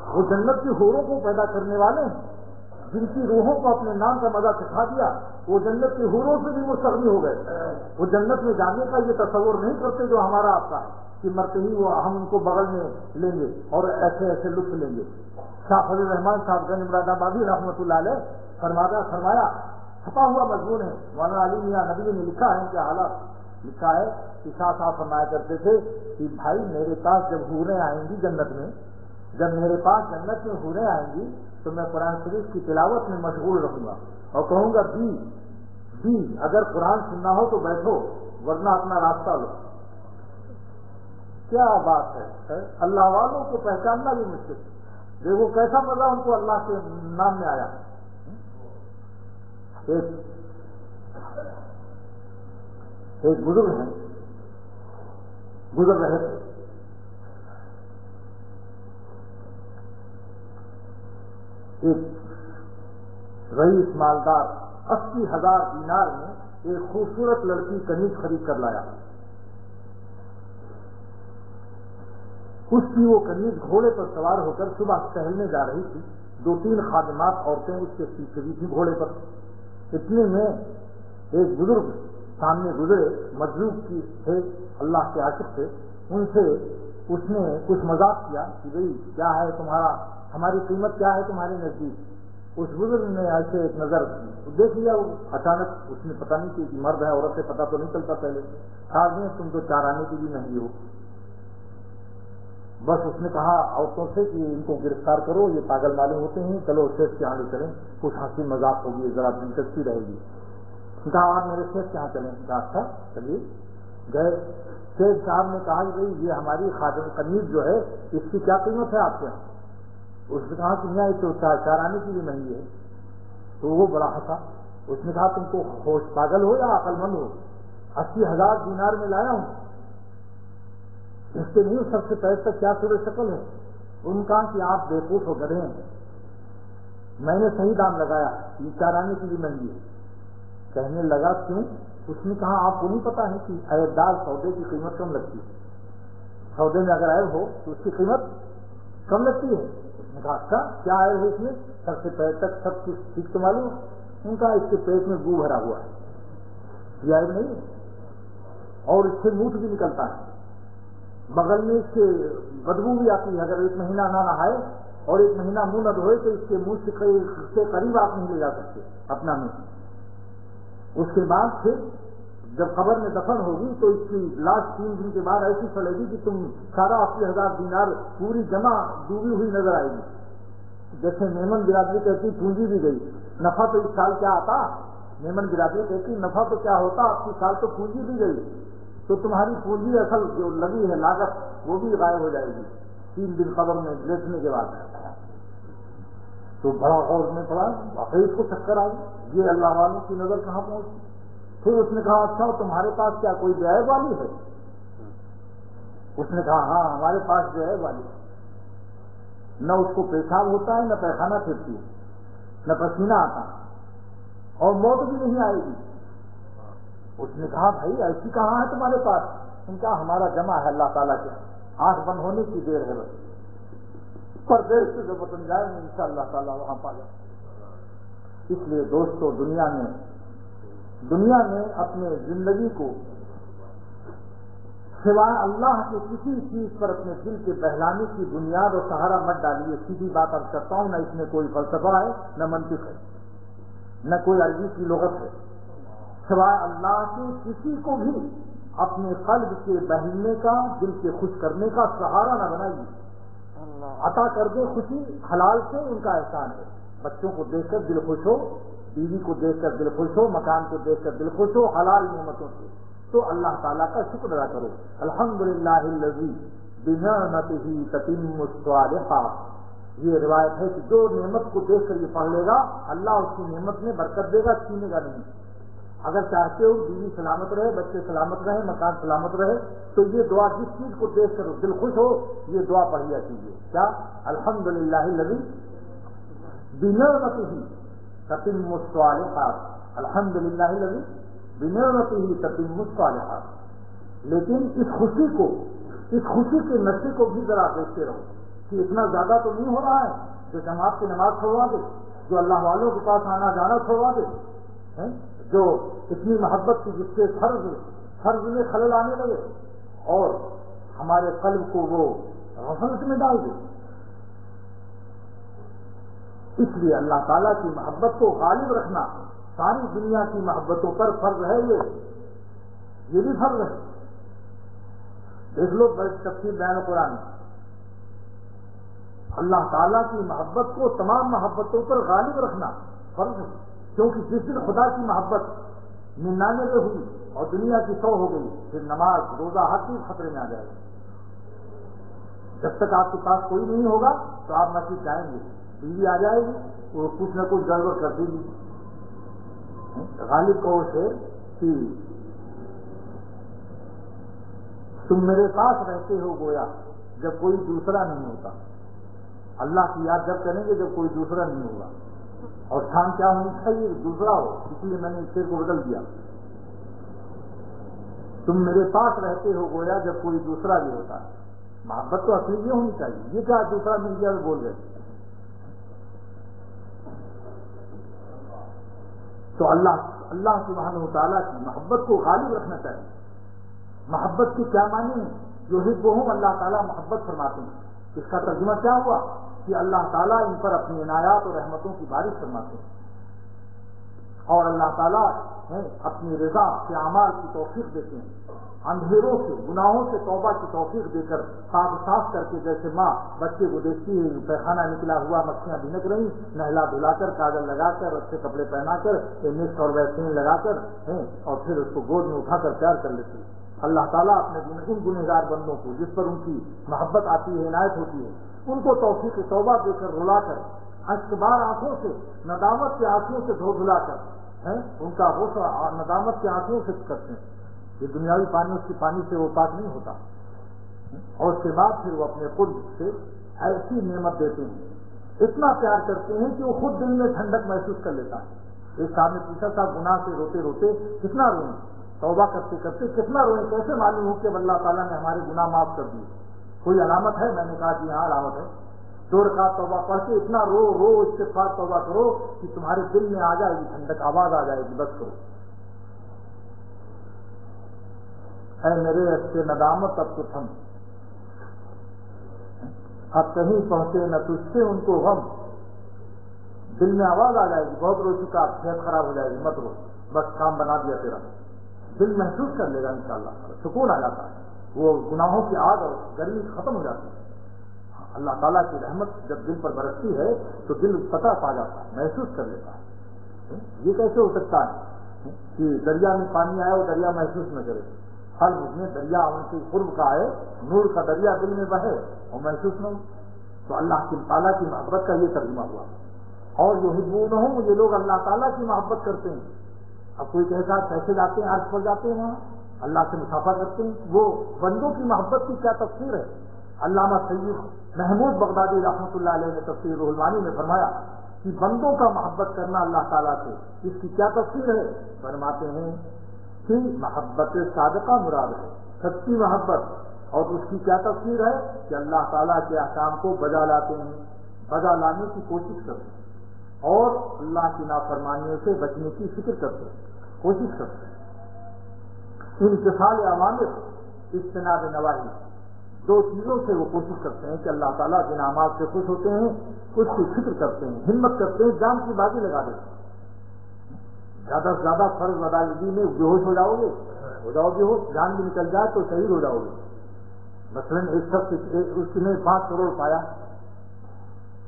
وہ جنت کی حوروں کو پیدا کرنے والے ہیں، جن کی روحوں کو اپنے نام کا مزہ چکھا دیا. وہ جنت کی حوروں سے بھی مستغنی ہو گئے. وہ جنت میں جانے کا یہ تصور نہیں کرتے جو ہمارا آپ کا ہے کہ مرتے ہی وہ ہم ان کو بغل میں لیں گے اور ایسے ایسے لطف لیں گے. شاہ فضل الرحمان صاحب گنج مراد آبادی رحمۃ اللہ علیہ فرمایا چھپا ہوا مضمون ہے. مولانا علی میاں ندوی نے لکھا ہے کہ حالات لکھا ہے کہ شاہ صاحب فرمایا کرتے تھے کہ بھائی میرے پاس جب حوریں آئیں گی جنت میں، جب میرے پاس جنت میں حوریں آئیں گی تو میں قرآن شریف کی تلاوت میں مشغول رہوں گا اور کہوں گا جی اگر قرآن سننا ہو تو بیٹھو ورنہ اپنا راستہ لو. کیا بات ہے. اللہ والوں کو پہچاننا بھی مشکل. دیکھو کیسا مزہ ان کو اللہ کے نام میں آیا. ایک بزرگ ہیں, گزر رہے تھے, ایک رئیس مالدار 80,000 دینار میں ایک خوبصورت لڑکی کنیز خرید کر لایا. اس کی وہ کنیز گھوڑے پر سوار ہو کر صبح ٹہلنے جا رہی تھی. 2-3 خادمات عورتیں اس کے پیچھے بھی تھیں گھوڑے پر. اتنے میں ایک بزرگ سامنے گزرے, مجذوب کی تھے, اللہ کے عاشق تھے. ان سے اس نے کچھ مذاق کیا کہ بھئی کیا ہے تمہارا, ہماری قیمت کیا ہے تمہارے نزدیک. اس بزرگ نے ایسے ایک نظر دیکھ لیا. اچانک اس نے پتہ نہیں کہ مرد ہے عورت سے پتہ تو نہیں چلتا پہلے. آدمی تم تو 4 آنے کی بھی مہنگی ہو. بس اس نے کہا عورتوں سے کہ ان کو گرفتار کرو, یہ پاگل معلوم ہوتے ہیں, چلو شیخ کے یہاں لے چلیں, کچھ ہنسی مذاق ہوگی, ذرا دلچسپی رہے گی. کہا آپ میرے شیخ کے یہاں چلیں. کہا اچھا چلیے. گئے. شیخ صاحب نے کہا کہ بھائی یہ ہماری خادم کنیز جو ہے اس کی کیا قیمت ہے آپ کے یہاں. اس نے کہا کہ یہاں تو 4 آنے کی بھی مہنگی ہے. تو وہ بڑا ہنسا. اس نے کہا تم کو ہوش پاگل ہو یا عقل مند ہو, 80,000 دینار میں لایا ہوں, اس کے نہیں سب سے پہلے تک کیا صورت شکل ہے. ان کا کہ آپ بیوقوف ہو گئے ہیں, میں نے صحیح دام لگایا, یہ 4 آنے کی بھی مہنگی ہے. کہنے لگا کیوں. اس نے کہا آپ کو نہیں پتا ہے کہ عیبدار سودے کی قیمت کم لگتی ہے. سودے میں اگر عیب ہو تو اس کی قیمت کم لگتی ہے. اس نے کہا اچھا کیا عیب ہے اس میں, سب سے پہلے تک سب کچھ ٹھیک تو معلوم. ان کا اس کے پیٹ میں بو بھرا ہوا ہے, یہ عیب نہیں ہے. اور اس سے موت بھی نکلتا ہے, بغل میں اس کے بدبو بھی آتی ہے. اگر 1 مہینہ نہ نہائے اور 1 مہینہ منہ نہ دھوئے تو اس کے منہ سے قریب آپ نہیں لے جا سکتے اپنا منہ. اس کے بعد پھر جب قبر میں دفن ہوگی تو اس کی لاش 3 دن کے بعد ایسی چلے گی کہ تم سارا 80,000 دینار پوری جمع ڈوبی ہوئی نظر آئے گی. جیسے میمن برادری کہتی پونجی بھی گئی, نفع تو اس سال کیا آتا. میمن برادری کہتی نفع تو کیا ہوتا, آپ کی سال تو پونجی بھی گئی, تو تمہاری پونجی اصل جو لگی ہے لاگت وہ بھی غائب ہو جائے گی 3 دن قبر میں لیٹنے کے بعد. تو بڑا غور میں پڑا, واقعی اس کو چکر آئی, یہ اللہ والوں کی نظر کہاں پہنچی. پھر اس نے کہا اچھا تمہارے پاس کیا کوئی بیعیب والی ہے. اس نے کہا ہاں ہمارے پاس بیعیب والی ہے, نہ اس کو پیشاب ہوتا ہے, نہ پیخانہ پھرتی ہے, نہ پسینہ آتا ہے, اور موت بھی نہیں آئے گی. اس نے کہا بھائی ایسی کہاں ہے تمہارے پاس. ان کا ہمارا جمع ہے اللہ تعالیٰ کے, 8 بند ہونے کی دیر ہے بس, پر دیر سے جب وطن جائیں گے انشاءاللہ تعالیٰ وہاں پا جائیں. اس لیے دوستو دنیا میں اپنے زندگی کو سوائے اللہ کے کسی چیز پر اپنے دل کے بہلانے کی بنیاد اور سہارا مت ڈالیے. سیدھی بات اب کرتا ہوں, نہ اس میں کوئی فلسفہ ہے, نہ منطق ہے, نہ کوئی عربی کی لغت ہے. سوائے اللہ کے کسی کو بھی اپنے قلب کے بہلنے کا, دل کے خوش کرنے کا سہارا نہ بنائیے. عطا کر دے خوشی حلال سے, ان کا احسان ہے. بچوں کو دیکھ کر دل خوش ہو, بیوی کو دیکھ کر دل خوش ہو, مکان کو دیکھ کر دل خوش ہو, حلال نعمتوں سے, تو اللہ تعالیٰ کا شکر ادا کرو. الحمدللہ الذی بنعمتہ تتم الصالحات. یہ روایت ہے کہ جو نعمت کو دیکھ کر یہ پڑھ لے گا اللہ اس کی نعمت میں برکت دے گا, چھینے گا نہیں. اگر چاہتے ہو بیوی سلامت رہے, بچے سلامت رہے, مکان سلامت رہے, تو یہ دعا جس چیز کو دیکھ کر دل خوش ہو یہ دعا پڑھیا کیجیے. کیا الحمدللہ الذی بنعمتہ تتم الصالحات. الحمدللہ الذی بنعمتہ تتم الصالحات. لیکن اس خوشی کے نشے کو بھی ذرا دیکھتے رہو کہ اتنا زیادہ تو نہیں ہو رہا ہے جو جماعت کی نماز چھوڑوا دے, جو اللہ والوں کے پاس آنا جانا چھوڑوا دے, جو اتنی محبت کی جس سے فرض میں خلل آنے لگے اور ہمارے قلب کو وہ غفلت میں ڈال دے. اس لیے اللہ تعالیٰ کی محبت کو غالب رکھنا ساری دنیا کی محبتوں پر فرض ہے. یہ بھی فرض ہے. دیکھ لو تفسیر بیان قرآن, اللہ تعالیٰ کی محبت کو تمام محبتوں پر غالب رکھنا فرض ہے. کیونکہ جس دن خدا کی محبت 99 ہوئی اور دنیا کی 100 ہو گئی, پھر نماز روزہ ہر چیز خطرے میں آ جائے گی. جب تک آپ کے پاس کوئی نہیں ہوگا تو آپ مسجد جائیں گے، بیوی آ جائے گی وہ کچھ نہ کچھ گڑبڑ کر دے گی. غالب کو سے کہ تم میرے پاس رہتے ہو گویا جب کوئی دوسرا نہیں ہوتا. اللہ کی یاد جب کریں گے جب کوئی دوسرا نہیں ہوگا. اور شان کیا ہونی چاہیے؟ دوسرا ہو. اس لیے میں نے اس شعر کو بدل دیا. تم میرے پاس رہتے ہو گویا جب کوئی دوسرا بھی ہوتا ہے. محبت تو اصلی یہ ہونی چاہیے. یہ کیا دوسرا مل گیا تو بول گئے. تو اللہ سبحانہ و تعالیٰ کی محبت کو غالب رکھنا چاہیے. محبت کے کیا معنی ہیں؟ جو حبہم اللہ تعالیٰ محبت فرماتے ہیں. اس کا ترجمہ کیا ہوا کہ اللہ تعالیٰ ان پر اپنی عنایات اور رحمتوں کی بارش فرماتے ہیں، اور اللہ تعالیٰ اپنی رضا کے اعمال کی توفیق دیتے ہیں. اندھیروں سے گناہوں سے توبہ کی توفیق دے کر صاف کر کے، جیسے ماں بچے کو دیکھتی ہے پیخانہ نکلا ہوا مکھیاں بھنک رہی، نہلا دھلا کر کاجل لگا کر اچھے کپڑے پہنا کر مکس اور ویسلین لگا کر اور پھر اس کو گود میں اٹھا کر پیار کر لیتی ہے. اللہ تعالیٰ اپنے ان گنہگار بندوں کو جس پر ان کی محبت آتی ہے، عنایت ہوتی ہے، ان کو توفیق توبہ دے کر رلا کر اشکبار آنکھوں سے ندامت کے آنسوؤں سے دھو دھلا کر ان کا غسل ندامت کے آنسوؤں سے کرتے ہیں. یہ دنیاوی پانی اس کی پانی سے وہ پاک نہیں ہوتا. اور اس کے بعد پھر وہ اپنے قرب سے ایسی نعمت دیتے ہیں، اتنا پیار کرتے ہیں کہ وہ خود دل میں ٹھنڈک محسوس کر لیتا ہے. ایک صاحب نے پوچھا تھا گناہ سے روتے روتے کتنا روئیں، توبہ کرتے کرتے کتنا روئیں، کیسے معلوم ہو کہ اللہ تعالیٰ نے ہمارے گناہ معاف کر دیے؟ کوئی علامت ہے؟ میں نے کہا جی ہاں علامت ہے. 2 رکعت توبہ پڑھ کے اتنا رو استغفار توبہ کرو کہ تمہارے دل میں آ جائے گی ٹھنڈک، آواز آ جائے گی بس کرو. اے میرے اچھے ندامت اب تو تھم، اب کہیں پہنچے نہ تجھ سے ان کو غم. دل میں آواز آ جائے گی بہت رو چکا، صحت خراب ہو جائے گی، مت رو، بس کام بنا دیا تیرا. دل محسوس کر لے گا انشاءاللہ، سکون آ جاتا ہے، وہ گناہوں کی آگ اور گرمی ختم ہو جاتی ہے. اللہ تعالیٰ کی رحمت جب دل پر برستی ہے تو دل پتہ پا جاتا ہے، محسوس کر لیتا ہے. یہ کیسے ہو سکتا ہے کہ دریا میں پانی آئے اور دریا محسوس نہ کرے؟ ہر میں دریا ان کے قرب کا ہے، نور کا دریا دل میں بہے اور محسوس نہ ہو. تو اللہ کی تعالیٰ کی محبت کا یہ ترجمہ ہوا. اور جو یحبونہم، یہ لوگ اللہ تعالیٰ کی محبت کرتے ہیں. اب کوئی کہتا ہے پیسے لاتے ہیں، عرض پر جاتے ہیں، وہاں اللہ سے مسافہ کرتے ہیں. وہ بندوں کی محبت کی کیا تفسیر ہے؟ علامہ سید محمود بغدادی رحمۃ اللہ علیہ نے تفسیر روح المعانی میں فرمایا کہ بندوں کا محبت کرنا اللہ تعالیٰ سے، اس کی کیا تفسیر ہے؟ فرماتے ہیں کہ محبت صادقہ مراد ہے، سچی محبت. اور اس کی کیا تفسیر ہے کہ اللہ تعالیٰ کے احکام کو بجا لاتے ہیں، بجا لانے کی کوشش کرتے ہیں، اور اللہ کی نافرمانیوں سے بچنے کی فکر کرتے ہیں، کوشش کرتے ہیں. امتثال اوامر، اجتناب نواہی، 2 چیزوں سے وہ کوشش کرتے ہیں کہ اللہ تعالیٰ جن اعمال سے خوش ہوتے ہیں اس کی فکر کرتے ہیں، ہمت کرتے ہیں، جان کی بازی لگا دیتے ہیں. زیادہ سے زیادہ فرض ادائیگی میں بے ہوش ہو جاؤ گے، بے ہوش، جان بھی نکل جائے تو شہید ہو جاؤ گے. مثلاً ایک شخص اس نے 5 کروڑ پایا،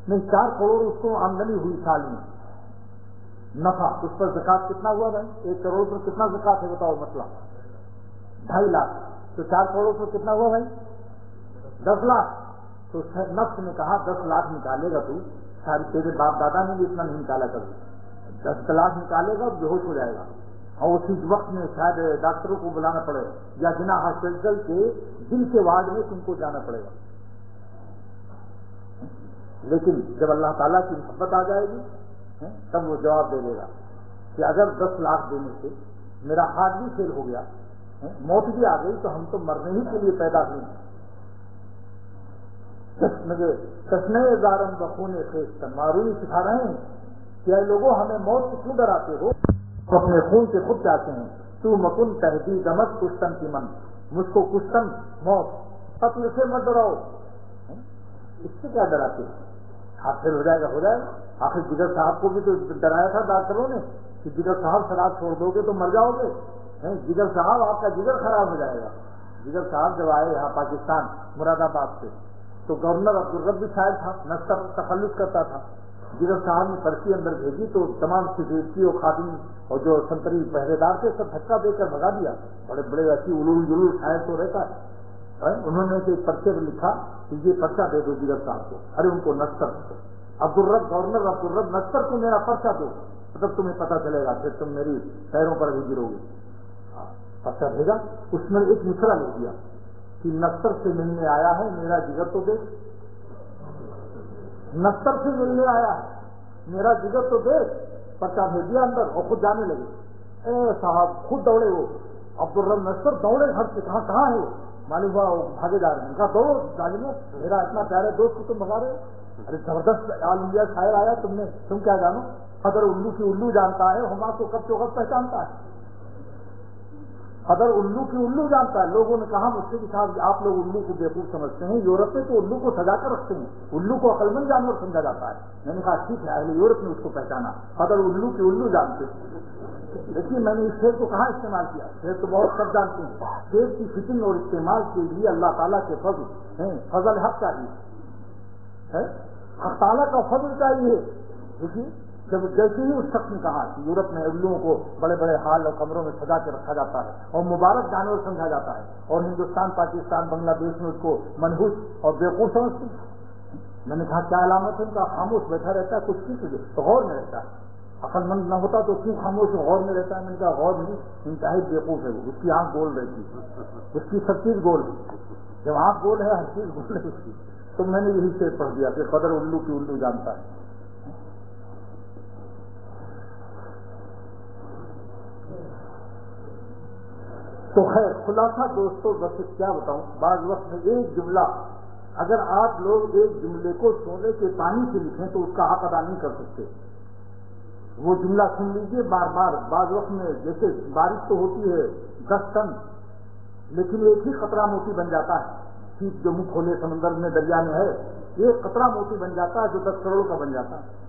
نہیں 4 کروڑ اس کو آمدنی ہوئی سال میں نفع، اس پر زکات کتنا ہوا بھائی؟ 1 کروڑ پر کتنا زکات ہے بتاؤ؟ مسئلہ 2.5 لاکھ، تو 4 کروڑ پر کتنا ہوا بھائی؟ 10 لاکھ. تو نفس نے کہا 10 لاکھ نکالے گا تو، ساری تیرے باپ دادا نے بھی اتنا نہیں نکالا کبھی، 10 لاکھ نکالے گا بے ہوش ہو جائے گا. اور اسی وقت میں شاید ڈاکٹروں کو بلانا پڑے یا جنا ہاسپٹل کے دل کے وارڈ میں تم کو جانا پڑے گا. لیکن جب اللہ تعالیٰ کی محبت آ جائے گی تب وہ جواب دے دے گا کہ اگر 10 لاکھ دینے سے میرا ہاتھ بھی فیل ہو گیا، موت بھی آ گئی، تو ہم تو مرنے ہی کے لیے پیدا ہوئے ہیں. تشنہ زارن بخون خیز معروی سکھا رہے ہیں کہ اے لوگوں ہمیں موت سے کیوں ڈراتے ہو؟ اپنے خون سے خود چاہتے ہیں. تو مکن تہدید دمت کشتن کی من، مجھ کو کشتن موت قتل سے مت ڈراؤ. اس سے کیا ڈراتے ہیں؟ ہاتھ پھر ہو جائے گا، ہو جائے گا. آخر جگر صاحب کو بھی تو ڈرایا تھا ڈاکٹروں نے کہ جگر صاحب شراب چھوڑ دو گے تو مر جاؤ گے. جگر صاحب آپ کا جگر خراب ہو جائے گا. جگر صاحب جب آئے یہاں پاکستان مراد آباد سے تو گورنر عبدالرب بھی شاید تھا، نشتر تخلص کرتا تھا. جگر صاحب نے پرچی اندر بھیجی تو تمام سیکورٹی اور خادم اور جو سنتری پہرے دار تھے سب دھکا دے کر بھگا دیا. بڑے بڑے ایسی الول جلول شاید تو رہتا ہے. انہوں نے ایک پرچے پر لکھا کہ یہ پرچہ دے دو جگر صاحب کو. ارے ان کو نشتر کو عبدالرب گورنر عبدالرب نشتر کو میرا پرچہ دو, مطلب تمہیں پتہ چلے گا, پھر تم میری پیروں پر بھی گرو گے. پرچہ بھیجا, اس میں ایک مصرع لکھ دیا کہ نشتر سے ملنے آیا ہے میرا جگر تو دیکھ, نشتر سے ملنے آیا ہے میرا جگر تو دیکھ. پرچہ بھیج دیا اندر اور خود جانے لگے. اے صاحب خود دوڑے, وہ عبدالرب نشتر دوڑے گھر سے, کہاں ہے وہ, معلوم ہوا وہ بھاگے جا رہے ہیں. کہا دوڑو جانے, میرا اتنا پیارے دوست کو تم بھگا رہے ہو. ارے زبردست آل انڈیا شاعر آیا, تم کیا جانو, اگر الو کی الو جانتا ہے ہما کو کب چوکب پہچانتا ہے. اگر الو کی الو جانتا ہے. لوگوں نے کہا مجھ سے کہ صاحب آپ لوگ الو کو بیوقوف سمجھتے ہیں, یورپ میں تو الو کو سجا کر رکھتے ہیں, الو کو عقل مند جانور سمجھا جاتا ہے. میں نے کہا ٹھیک ہے, اہل یورپ نے اس کو پہچانا, اگر الو کی الو جانتے. دیکھیے میں نے اس شعر کو کہاں استعمال کیا, شعر تو بہت سب جانتے ہیں. شعر کی فٹنگ اور استعمال کے لیے اللہ تعالیٰ کے فضل ہیں, فضل حق چاہیے, حق تعالیٰ کا فضل چاہیے. دیکھیے جب جیسے ہی اس شخص نے کہا کہ یورپ میں الوؤں کو بڑے بڑے ہال اور کمروں میں سجا کے رکھا جاتا ہے اور مبارک جانور سمجھا جاتا ہے, اور ہندوستان پاکستان بنگلہ دیش میں اس کو منحوس اور بیوقوف سمجھتے ہیں. میں نے کہا کیا علامت ہے ان کا, خاموش بیٹھا رہتا ہے, کچھ کی تجھے تو غور میں رہتا ہے. عقل مند نہ ہوتا تو کیوں خاموش غور میں رہتا ہے. میں نے کہا غور نہیں, انتہائی بیوقوف ہے وہ, اس کی آنکھ گول رہتی ہے, اس کی سب چیز گول ہے. جب آنکھ گول ہے ہر چیز گول ہے اس کی. تو میں نے یہی سے پڑھ دیا کہ قدر الو کی الو جانتا ہے. تو خیر خلاصہ دوستو بس کیا بتاؤں, بعض وقت میں ایک جملہ اگر آپ لوگ ایک جملے کو سونے کے پانی سے لکھیں تو اس کا حق ادا نہیں کر سکتے. وہ جملہ سن لیجیے بار بار. بعض وقت میں جیسے بارش تو ہوتی ہے 10 ٹن, لیکن ایک ہی قطرہ موتی بن جاتا ہے. سیپ جو منہ کھولے سمندر میں دریا میں ہے, ایک قطرہ موتی بن جاتا ہے جو 10 کروڑ کا بن جاتا ہے.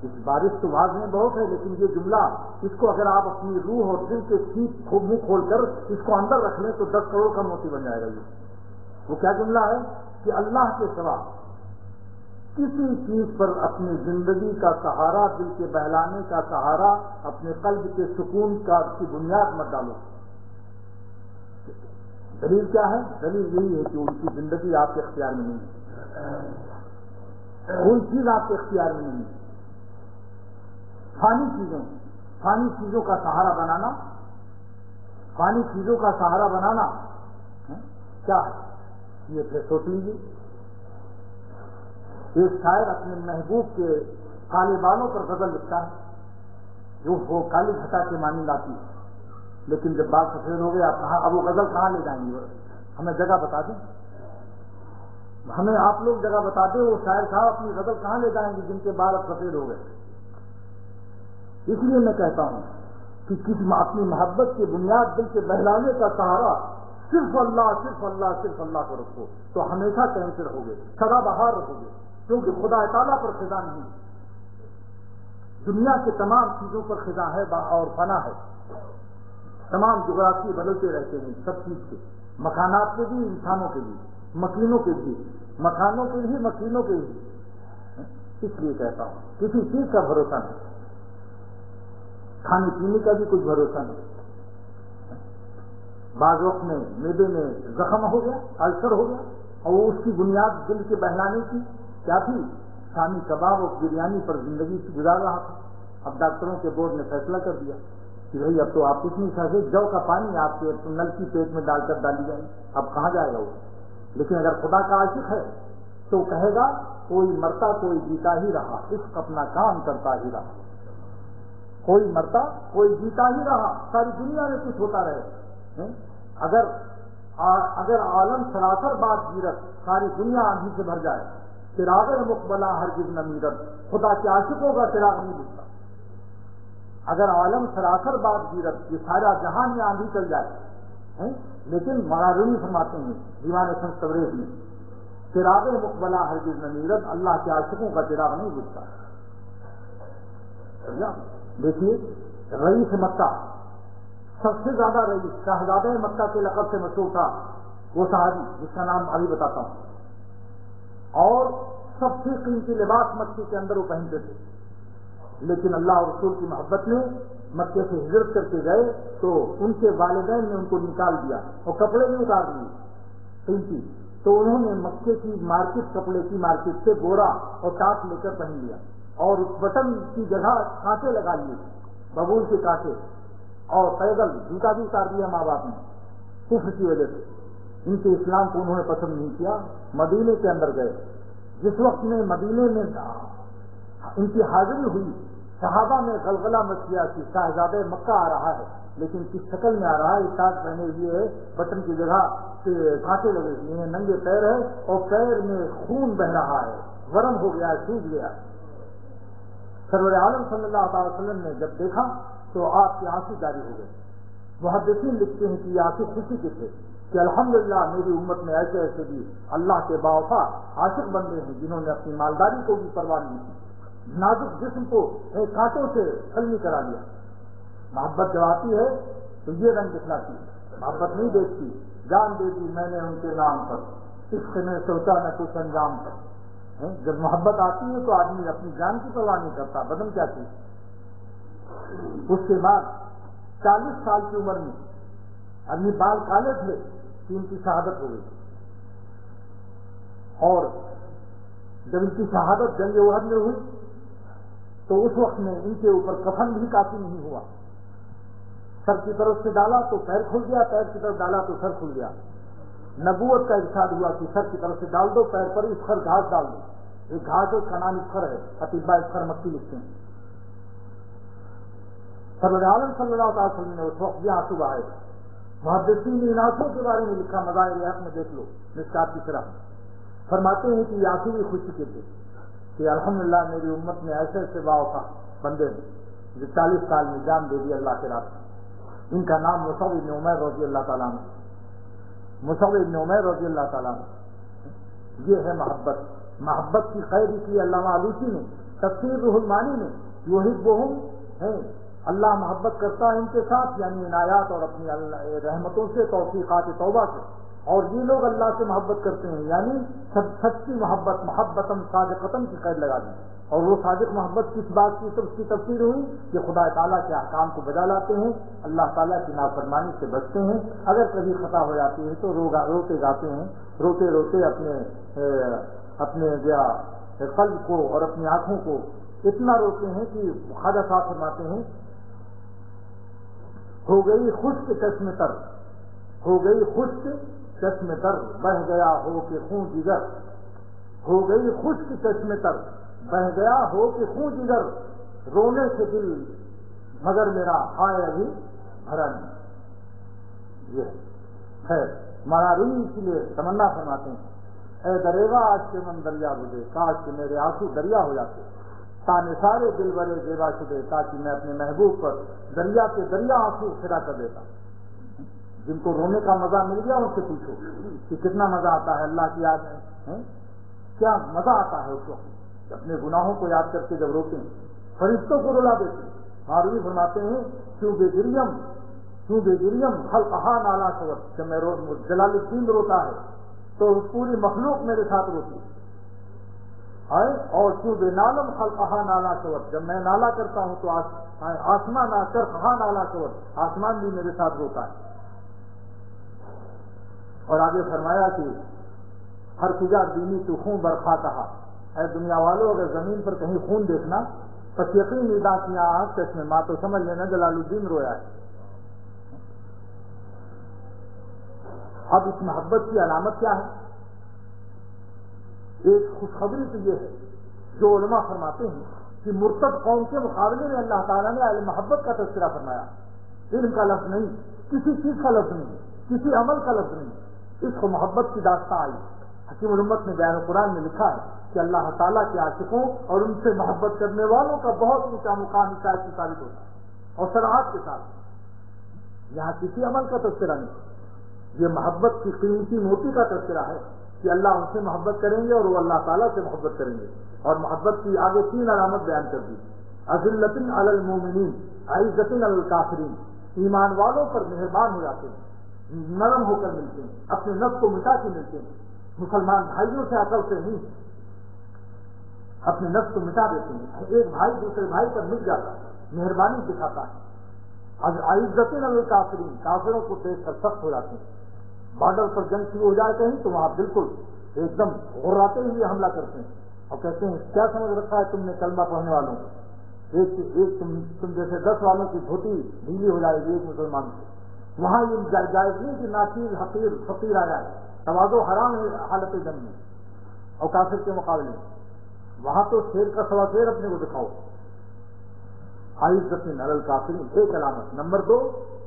اس بارش تو بھاگ میں بہت ہے, لیکن یہ جملہ اس کو اگر آپ اپنی روح اور دل کے سیپ منہ کھول کر اس کو اندر رکھ لیں تو 10 کروڑ کا موتی بن جائے گا. وہ کیا جملہ ہے کہ اللہ کے سوا کسی چیز پر اپنی زندگی کا سہارا, دل کے بہلانے کا سہارا, اپنے قلب کے سکون کی بنیاد مت ڈالو. دلیل کیا ہے؟ دلیل یہی ہے کہ ان کی زندگی آپ کے اختیار میں نہیں ہے, کوئی چیز آپ کے اختیار میں نہیں ہے. فانی چیزوں کا سہارا بنانا, فانی چیزوں کا سہارا بنانا کیا ہے, یہ پھر سوچ لیجیے. ایک شاعر اپنے محبوب کے کالے بالوں پر غزل لکھتا ہے, جو وہ کالی گھٹا کے مانند آتی ہے, لیکن جب بال سفید ہو گئے اب وہ غزل کہاں لے جائیں گے؟ ہمیں جگہ بتا دیں, ہمیں آپ لوگ جگہ بتا دیں, وہ شاعر صاحب اپنی غزل کہاں لے جائیں گے جن کے بال اب سفید ہو گئے؟ اس لیے میں کہتا ہوں کہ اپنی محبت کی بنیاد دل کے بہلانے کا سہارا صرف اللہ صرف اللہ صرف اللہ کو رکھو تو ہمیشہ کینسر رہو گے, سدا بہار رہو گے, کیونکہ خدا تعالیٰ پر خدا نہیں. دنیا کے تمام چیزوں پر خدا ہے اور فنا ہے. تمام جغرافی بدلتے رہتے ہیں, سب چیز کے, مکانات کے بھی, انسانوں کے بھی, مکینوں کے بھی, مکانوں کے بھی, مکینوں کے بھی. اس لیے کہتا ہوں کسی چیز کا بھروسہ نہیں, کھانے پینے کا بھی کچھ بھروسہ نہیں. بعض وقت میں میدے میں زخم ہو گیا, السر ہو گیا, اور وہ اس کی بنیاد دل کے بہلانے کی کیا تھی؟ شامی کباب اور بریانی پر زندگی گزار رہا تھا. اب ڈاکٹروں کے بورڈ نے فیصلہ کر دیا کہ بھائی اب تو آپ کچھ نہیں کھا سکتے, جو کا پانی آپ کے نل کی پیٹ میں ڈال کر ڈالی جائے, اب کہاں جائے گا وہ؟ لیکن اگر خدا کا عاشق ہے تو کہے گا کوئی مرتا کوئی جیتا ہی رہا, عشق اپنا کام کرتا ہی رہا. کوئی مرتا کوئی جیتا ہی رہا, ساری دنیا میں کچھ ہوتا رہے. اگر عالم سراسر بات گیرت, ساری دنیا آندھی سے بھر جائے, چراغ مقبلہ ہرگز نہ میرت, خدا کے عاشقوں کا چراغ نہیں بجھتا. اگر عالم سراسر بات گیرت, یہ سارا جہان میں آندھی چل جائے, لیکن مراروی فرماتے ہیں دیوان شمس تبریز میں, چراغ مقبلہ ہرگز نہ میرت, اللہ کے عاشقوں کا چراغ نہیں بجھتا. دیکھیے رئیس مکہ, سب سے زیادہ رئیس, شہزادہ مکہ کے لقب سے مشہور تھا وہ صحابی جس کا نام ابھی بتاتا ہوں, اور سب سے قیمتی لباس مکے کے اندر وہ پہنتے تھے. لیکن اللہ اور رسول کی محبت میں مکے سے ہجرت کر کے گئے تو ان کے والدین نے ان کو نکال دیا اور کپڑے بھی اتار دیے. قیمتی، تو انہوں نے مکے کی مارکیٹ، کپڑے کی مارکیٹ سے بورا اور ٹاٹ لے کر پہن لیا، اور اس بٹن کی جگہ کانٹے لگا لیے، ببول کے کانٹے، اور پیدل جوتا بھی اتار دیا ماں باپ نے کفر کی وجہ سے۔ ان کے اسلام کو انہوں نے پسند نہیں کیا، مدینے کے اندر گئے۔ جس وقت میں مدینے میں ان کی حاضری ہوئی، صحابہ میں غلغلہ مچ گیا کہ شہزادہ مکہ آ رہا ہے، لیکن کس شکل میں آ رہا ہے؟ ٹاٹ پہنے ہوئے ہے، بٹن کی جگہ کانٹے لگے ہوئے ہیں، ننگے پیر ہے، اور پیر میں خون بہ رہا ہے، ورم ہو گیا ہے، سوج گیا۔ سرور عالم صلی اللہ تعالی وسلم نے جب دیکھا تو آپ کے آنسو جاری ہو گئے۔ محدثین لکھتے ہیں کہ یہ آنسو خوشی کے تھے کہ الحمدللہ میری امت میں ایسے ایسے بھی اللہ کے باوفا عاشق بندے ہیں جنہوں نے اپنی مالداری کو بھی پرواہ نہیں کی، نازک جسم کو کانٹوں سے چھلنی کرا لیا۔ محبت جب آتی ہے تو یہ رنگ دکھلاتی ہے، محبت نہیں دیکھتی، جان دے دی میں نے ان کے نام پر، عشق نے سوچا نہ کچھ انجام پر۔ جب محبت آتی ہے تو آدمی اپنی جان کی پرواہ نہیں کرتا، بدن کیا چیز۔ اس کے بعد 40 سال کی عمر میں آدمی بال کالے تھے کہ ان کی شہادت ہو گئی، اور جب ان کی شہادت جنگ احد میں ہوئی تو اس وقت میں ان کے اوپر کفن بھی کافی نہیں ہوا، سر کی طرف سے ڈالا تو پیر کھل گیا، پیر کی طرف ڈالا تو سر کھل گیا۔ نبوت کا ارشاد ہوا کہ سر کی طرف سے ڈال دو، پیر پر اسخر گھاس ڈال دو۔ ایک گھاس اس کا نام اسخر ہے، اطباء اسخر مکی لکھتے ہیں۔ سرور عالم صلی اللہ تعالی وسلم نے اس وقت بھی آنسو بہائے۔ محدثین نے ان آنسو کے بارے میں لکھا، مظاہر حق میں دیکھ لو مشکات کی طرح، فرماتے ہیں کہ یہ آنسو بھی خوشی کے تھے کہ الحمدللہ میری امت میں ایسے ایسے باوفا بندے ہیں جو 40 سال میں جان دے دی اللہ کے راستے۔ ان کا نام مصعب بن عمیر رضی اللہ تعالیٰ عنہ، مصعب بن عمیر رضی اللہ تعالیٰ عنہ۔ یہ ہے محبت، محبت کی خیر کی علامہ آلوسی نے تفسیر روح المعانی میں یحبہم ہے، اللہ محبت کرتا ہے ان کے ساتھ، یعنی عنایات اور اپنی رحمتوں سے، توفیقات توبہ سے، اور یہ لوگ اللہ سے محبت کرتے ہیں، یعنی سچی محبت، محبتاً صادقتاً کی قید لگا دی۔ اور وہ صادق محبت کس بات کی اس کی تفسیر ہوئی کہ خدا تعالیٰ کے احکام کو بجا لاتے ہیں، اللہ تعالیٰ کی نافرمانی سے بچتے ہیں، اگر کبھی خطا ہو جاتی ہے تو روتے گاتے ہیں، روتے روتے اپنے قلب کو اور اپنی آنکھوں کو اتنا روتے ہیں کہ خواجہ صاحب فرماتے ہیں ہو گئی خشک چشم تر، ہو گئی خشک چشم تر، بہ گیا ہو کہ خون جگر، ہو گئی خشک چشم تر، بہ گیا ہو کہ خون جگر، رونے سے دل مگر میرا آئے ابھی بھرا نہیں۔ یہ خیر مانا روی اس لیے تمنا فرماتے ہیں اے دریغا آج کے من دریا بجے، کاش کہ میرے آنسو دریا ہو جاتے، تانے سارے دل برے زیبا شدے، تاکہ میں اپنے محبوب پر دریا کے دریا آنسو پھرا کر دیتا۔ جن کو رونے کا مزہ مل گیا ان سے پوچھو کہ کتنا مزہ آتا ہے اللہ کی یاد میں، کیا مزہ آتا ہے اس وقت اپنے گناہوں کو یاد کر کے جب روتے ہیں، فرشتوں کو رلا دیتے ہیں۔ ماروی فرماتے ہیں کیوں بے گریم خلقہا نالا شور، جب میں جلال الدین روتا ہے تو پوری مخلوق میرے ساتھ روتی ہے، اور کیوں بے نالم خلقہا نالا شور، جب میں نالا کرتا ہوں تو آسمان چرخہا نالا شور، آسمان بھی میرے ساتھ روتا ہے۔ اور آگے فرمایا کہ ہر کجا دینی تو خون برخا کہا، اے دنیا والوں اگر زمین پر کہیں خون دیکھنا پس یقین ادا کیا آنکھ چشمے ماں تو سمجھ لینا جلال الدین رویا ہے۔ اب اس محبت کی علامت کیا ہے؟ ایک خوشخبری تو یہ ہے جو علماء فرماتے ہیں کہ مرتد قوم کے مقابلے میں اللہ تعالیٰ نے اہل محبت کا تذکرہ فرمایا، علم کا لفظ نہیں، کسی چیز کا لفظ نہیں، کسی عمل کا لفظ نہیں، اس کو محبت کی داستان آئی۔ حکیم الامت نے بیان قرآن میں لکھا ہے کہ اللہ تعالیٰ کے عاشقوں اور ان سے محبت کرنے والوں کا بہت اونچا مقام شاید سے ثابت ہوتا ہے، اور سراحت کے ساتھ۔ یہاں کسی عمل کا تذکرہ نہیں، یہ محبت کی قیمتی موتی کا تذکرہ ہے کہ اللہ ان سے محبت کریں گے اور وہ اللہ تعالیٰ سے محبت کریں گے۔ اور محبت کی آگے 3 علامت بیان کر دی، اذلۃ علی المومنین عزۃ علی الکافرین، ایمان والوں پر مہربان ہو جاتے ہیں، نرم ہو کر ملتے ہیں، اپنے نفس کو مٹا کے ملتے ہیں، مسلمان بھائیوں سے عقل سے نہیں، اپنے نفس کو مٹا دیتے ہیں، ایک بھائی دوسرے بھائی پر مٹ جاتا ہے، مہربانی دکھاتا ہے۔ عزۃ علی الکافرین، کافروں کو دیکھ کر سخت ہو جاتے ہیں۔ بارڈر پر جنگ شروع ہو جائے کہیں تو وہاں بالکل ایک دم غراتے ہوئے حملہ کرتے ہیں اور کہتے ہیں کیا سمجھ رکھا ہے تم نے کلمہ پڑھنے والوں کو، ایک تم جیسے 10 والوں کی دھوتی ڈھیلی ہو جائے گی ایک مسلمان سے. وہاں یہ جائز نہیں کہ ناچیز حقیر فقیر آ جائے، تواضع حرام ہے حالت جنگ میں اور کافر کے مقابلے میں. وہاں تو شیر کا سوا شیر اپنے کو دکھاؤ. عزت نل کافرین ایک علامت. نمبر 2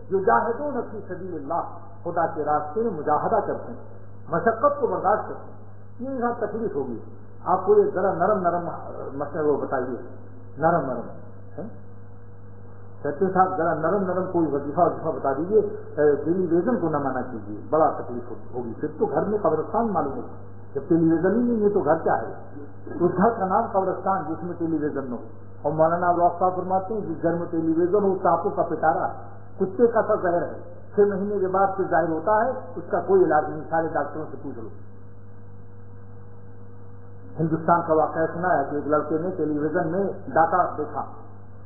جو جاہدون فی سبیل اللہ خدا کے راستے میں مجاہدہ کرتے ہیں، مشقت کو برداشت کرتے ہیں. یہ یہاں تکلیف ہوگی آپ کو، یہ ذرا نرم مسئلہ وہ بتائیے. نرم کہتے صاحب ذرا نرم کوئی وظیفہ بتا دیجیے، ٹیلی ویژن کو نہ منع کیجیے، بڑا تکلیف ہوگی. پھر تو گھر میں قبرستان معلوم ہوگا. جب ٹیلی ویژن ہی نہیں ہے تو گھر کیا ہے؟ اس گھر کا نام قبرستان جس میں ٹیلی ویژن نہ ہو. اور مولانا ابراق صاحب فرماتے ہیں جس گھر میں ٹیلی ویژن ہو سانپوں کا پٹارا کتے کا سا زہر ہے، 6 مہینے کے بعد پھر ظاہر ہوتا ہے، اس کا کوئی علاج نہیں. سارے ڈاکٹروں سے پوچھ لو. ہندوستان کا واقعہ سنا ہے کہ ایک لڑکے نے ٹیلی ویژن میں ڈاکہ دیکھا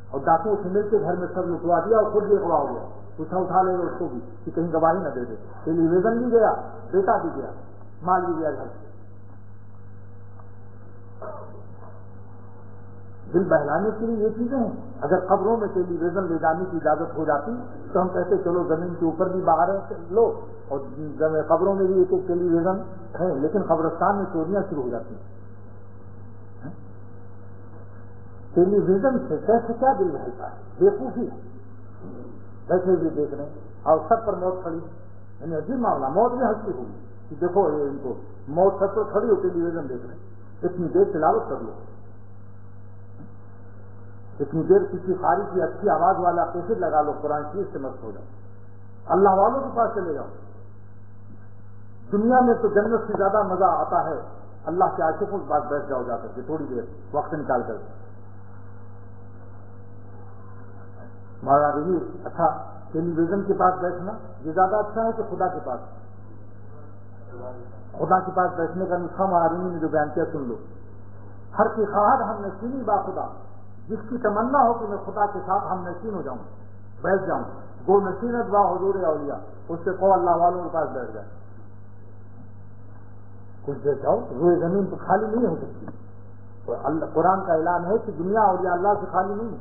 اور ڈاکوں سے مل کے گھر میں سب لٹوا دیا اور خود بھی اغوا ہو گیا. اٹھا لے گا اس کو بھی کہ کہیں گواہی نہ دے دے. ٹیلی ویژن بھی گیا، بیٹا بھی گیا، مال بھی گیا گھر سے. دل بہلانے کے لیے یہ چیزیں ہیں. اگر قبروں میں ٹیلی ویژن لے جانے کی اجازت ہو جاتی تو ہم کہتے چلو زمین کے اوپر بھی باہر لو اور قبروں میں بھی ایک ٹیلی ویژن ہے. لیکن قبرستان میں چوریاں شروع ہو جاتی ہیں. ٹیلی ویژن سے کیسے کیا دل رہتا ہے؟ بیوقوفی بیٹھے ہوئے دیکھ رہے ہیں اور سب پر موت کھڑی. یعنی عجیب معاملہ، موت بھی ہنستی ہوگی کہ دیکھو یہ ان کو موت سب پر کھڑی ہو ٹیلی ویژن دیکھ رہے ہیں. اتنی دیر تلاوت کر لو، اتنی دیر کسی قاری کی اچھی آواز والا کیسٹ لگا لو، قرآن شریف سے مست ہو جاؤ، اللہ والوں کے پاس چلے جاؤ. دنیا میں تو جنت سے زیادہ مزہ آتا ہے اللہ کے عاشقوں کے پاس بیٹھ جاؤ جا کر کے تھوڑی دیر وقت نکال کر. مولانا رضی اچھا ٹیلی ویژن کے پاس بیٹھنا یہ زیادہ اچھا ہے کہ خدا کے پاس؟ خدا کے پاس بیٹھنے کا نسخہ مولانا نے جو بیان کیا سن لو. ہر کی خواہد ہم نشینی با خدا، جس کی تمنا ہو کہ میں خدا کے ساتھ ہم نشین ہو جاؤں، بیٹھ جاؤں، گو نشینت با حضور اولیاء، اس سے کو اللہ والوں کے پاس بیٹھ جائے. کچھ دیر جاؤ، روئے زمین تو خالی نہیں ہو سکتی. قرآن کا اعلان ہے کہ دنیا اولیاء اللہ سے خالی نہیں.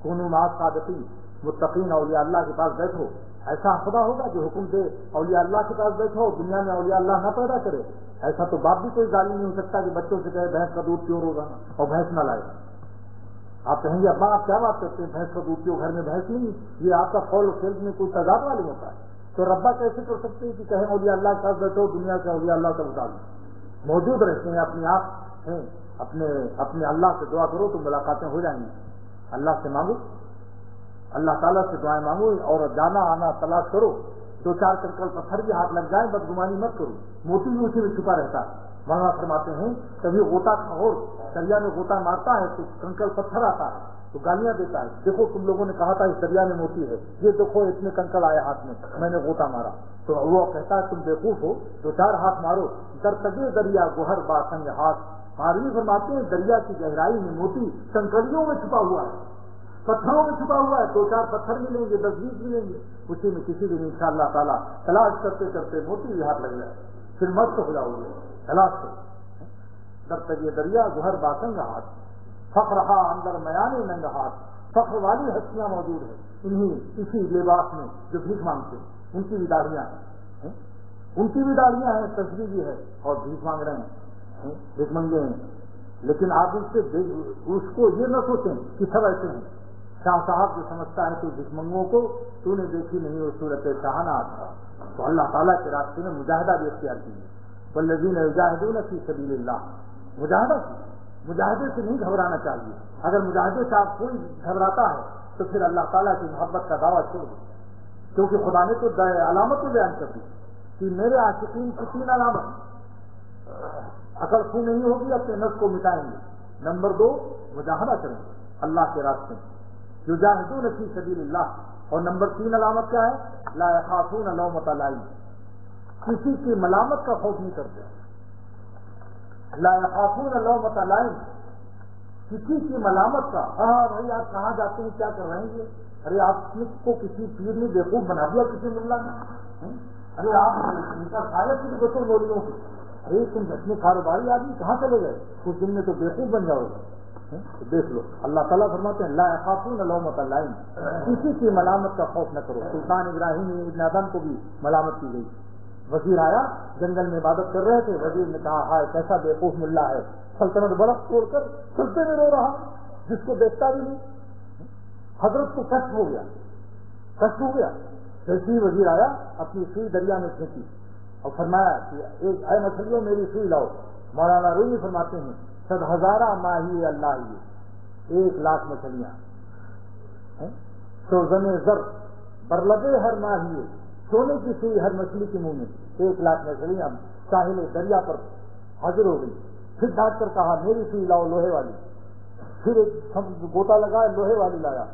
کونوا مع الصادقین، متقین اولیاء اللہ کے پاس بیٹھو. ایسا خدا ہوگا جو حکم دے اولیاء اللہ کے پاس بیٹھو، دنیا میں اولیاء اللہ نہ پیدا کرے. ایسا تو باپ بھی کوئی ظالم نہیں ہو سکتا کہ بچوں سے کہے بھینس کا دودھ پیو روزانہ اور بھینس نہ لائے. آپ کہیں گے ابا آپ کیا بات کرتے ہیں، بھینس کا دودھ پیو، گھر میں بھینس نہیں. یہ آپ کا قول و فعل میں کوئی تضاد معلوم ہوتا ہے. تو ربا کیسے کر سکتے ہیں کہ کہیں اولیاء اللہ کے پاس بیٹھو، دنیا سے اولیاء اللہ کا مطابق موجود رہتے ہیں. اپنی آنکھ ہیں، اپنے اللہ سے دعا کرو تو ملاقاتیں ہو جائیں گی. اللہ سے مانگو، اللہ تعالیٰ سے دعائیں مانگو اور جانا آنا تلاش کرو. 2-4 کنکل پتھر بھی ہاتھ لگ جائیں بدگمانی مت کرو. موتی بھی اسی میں چھپا رہتا ہے. مولانا فرماتے ہیں کبھی غوطہ خور دریا میں غوطہ مارتا ہے تو کنکل پتھر آتا ہے تو گالیاں دیتا ہے، دیکھو تم لوگوں نے کہا تھا اس دریا میں موتی ہے، یہ دیکھو اتنے کنکل آئے ہاتھ میں نے غوطہ مارا. تو وہ کہتا ہے تم بیوقوف ہو، 2-4 ہاتھ مارو. در تگے دریا گوہر با سنگ ہاتھ. ماروی فرماتے ہیں دریا کی گہرائی میں موتی کنکریوں میں چھپا ہوا ہے، پتھروں میں چھپا ہوا ہے. 2-4 پتھر ملیں گے، 10-20 ملیں گے، اسی میں کسی دن انشاءاللہ تعالیٰ تلاش کرتے کرتے موتی بھی ہاتھ لگ جائے، پھر مست ہو جاؤ گے. تلاش کرو. در تگے دریا گوہر با سنگ ہاتھ، فخر ہا اندر میانے ننگ ہاتھ. فخر والی ہستیاں موجود ہیں اسی لباس میں جو بھیک مانگتے ہیں. ان کی بھی داڑیاں ہیں، ان کی بھی داڑیاں ہیں، تصویر بھی ہے اور بھیک مانگ رہے ہیں، بھیک منگے ہیں. لیکن آپ اس کو یہ نہ سوچیں کہ سب ایسے ہیں. شاہ صاحب جو سمجھتا ہے تو بھیک منگوں کو تو نے دیکھی نہیں وہ صورت شاہانہ. تو اللہ تعالیٰ کے راستے میں مجاہدہ بھی اختیار کیجیے. والذین یجاہدون فی سبیل اللہ، مجاہدہ مجاہدے سے نہیں گھبرانا چاہیے. اگر مجاہدے سے آپ کوئی گھبراتا ہے تو پھر اللہ تعالیٰ کی محبت کا دعویٰ چھوڑ دو. کیونکہ خدا نے تو علامتیں بیان کر دی کہ میرے عاشقین کی 3 علامت. عقل خو نہیں ہوگی اپنے نفس کو مٹائیں گے. نمبر 2 مجاہدہ کریں گے اللہ کے راستے میں، یجاہدون فی سبیل اللہ. اور نمبر 3 علامت کیا ہے؟ لا یخافون لومۃ لائم، کسی کی ملامت کا خوف نہیں کرتے. لا یخافون لومۃ لائم، کسی کی ملامت کا. ہاں بھائی آپ کہاں جاتے ہیں، کیا کر رہے ہیں یہ؟ ارے آپ کو کسی پیر نے بیوقوف بنا دیا، کسی ملا نے. ارے آپ ان کا سارے کی بچوں بولیوں کی، ارے تم اتنے کاروباری آدمی کہاں چلے گئے؟ کچھ دن میں تو بیوقوف بن جاؤ گے. دیکھ لو اللہ تعالیٰ فرماتے ہیں لا یخافون لومۃ لائم، کسی کی ملامت کا خوف نہ کرو. سلطان ابراہیم ابن ادم کو بھی ملامت کی گئی. وزیر آیا، جنگل میں عبادت کر رہے تھے، وزیر نے کہا ہائے کیسا بیوقوف ملا ہے، سلطنت برف چھوڑ کر سلطے میں رو رہا جس کو دیکھتا بھی نہیں. حضرت کو کشف ہو گیا. جیسے ہی وزیر آیا اپنی سوئی دریا میں پھینکی اور فرمایا کہ ایک اے مچھلیوں میری سوئی لاؤ. مولانا رومی فرماتے ہیں 100,000 ماہی اللہ ہی 1,00,000 مچھلیاں، سوزن زر برلبے ہر ماہی، سونے کی سوئی ہر مچھلی کے منہ میں. 1,00,000 مچھلیاں ساحل دریا پر حاضر ہو گئی. پھر ڈانٹ کر کہا میری سوئی لاؤ لوہے والی. پھر ایک گوتا لگا لوہے والی لایا.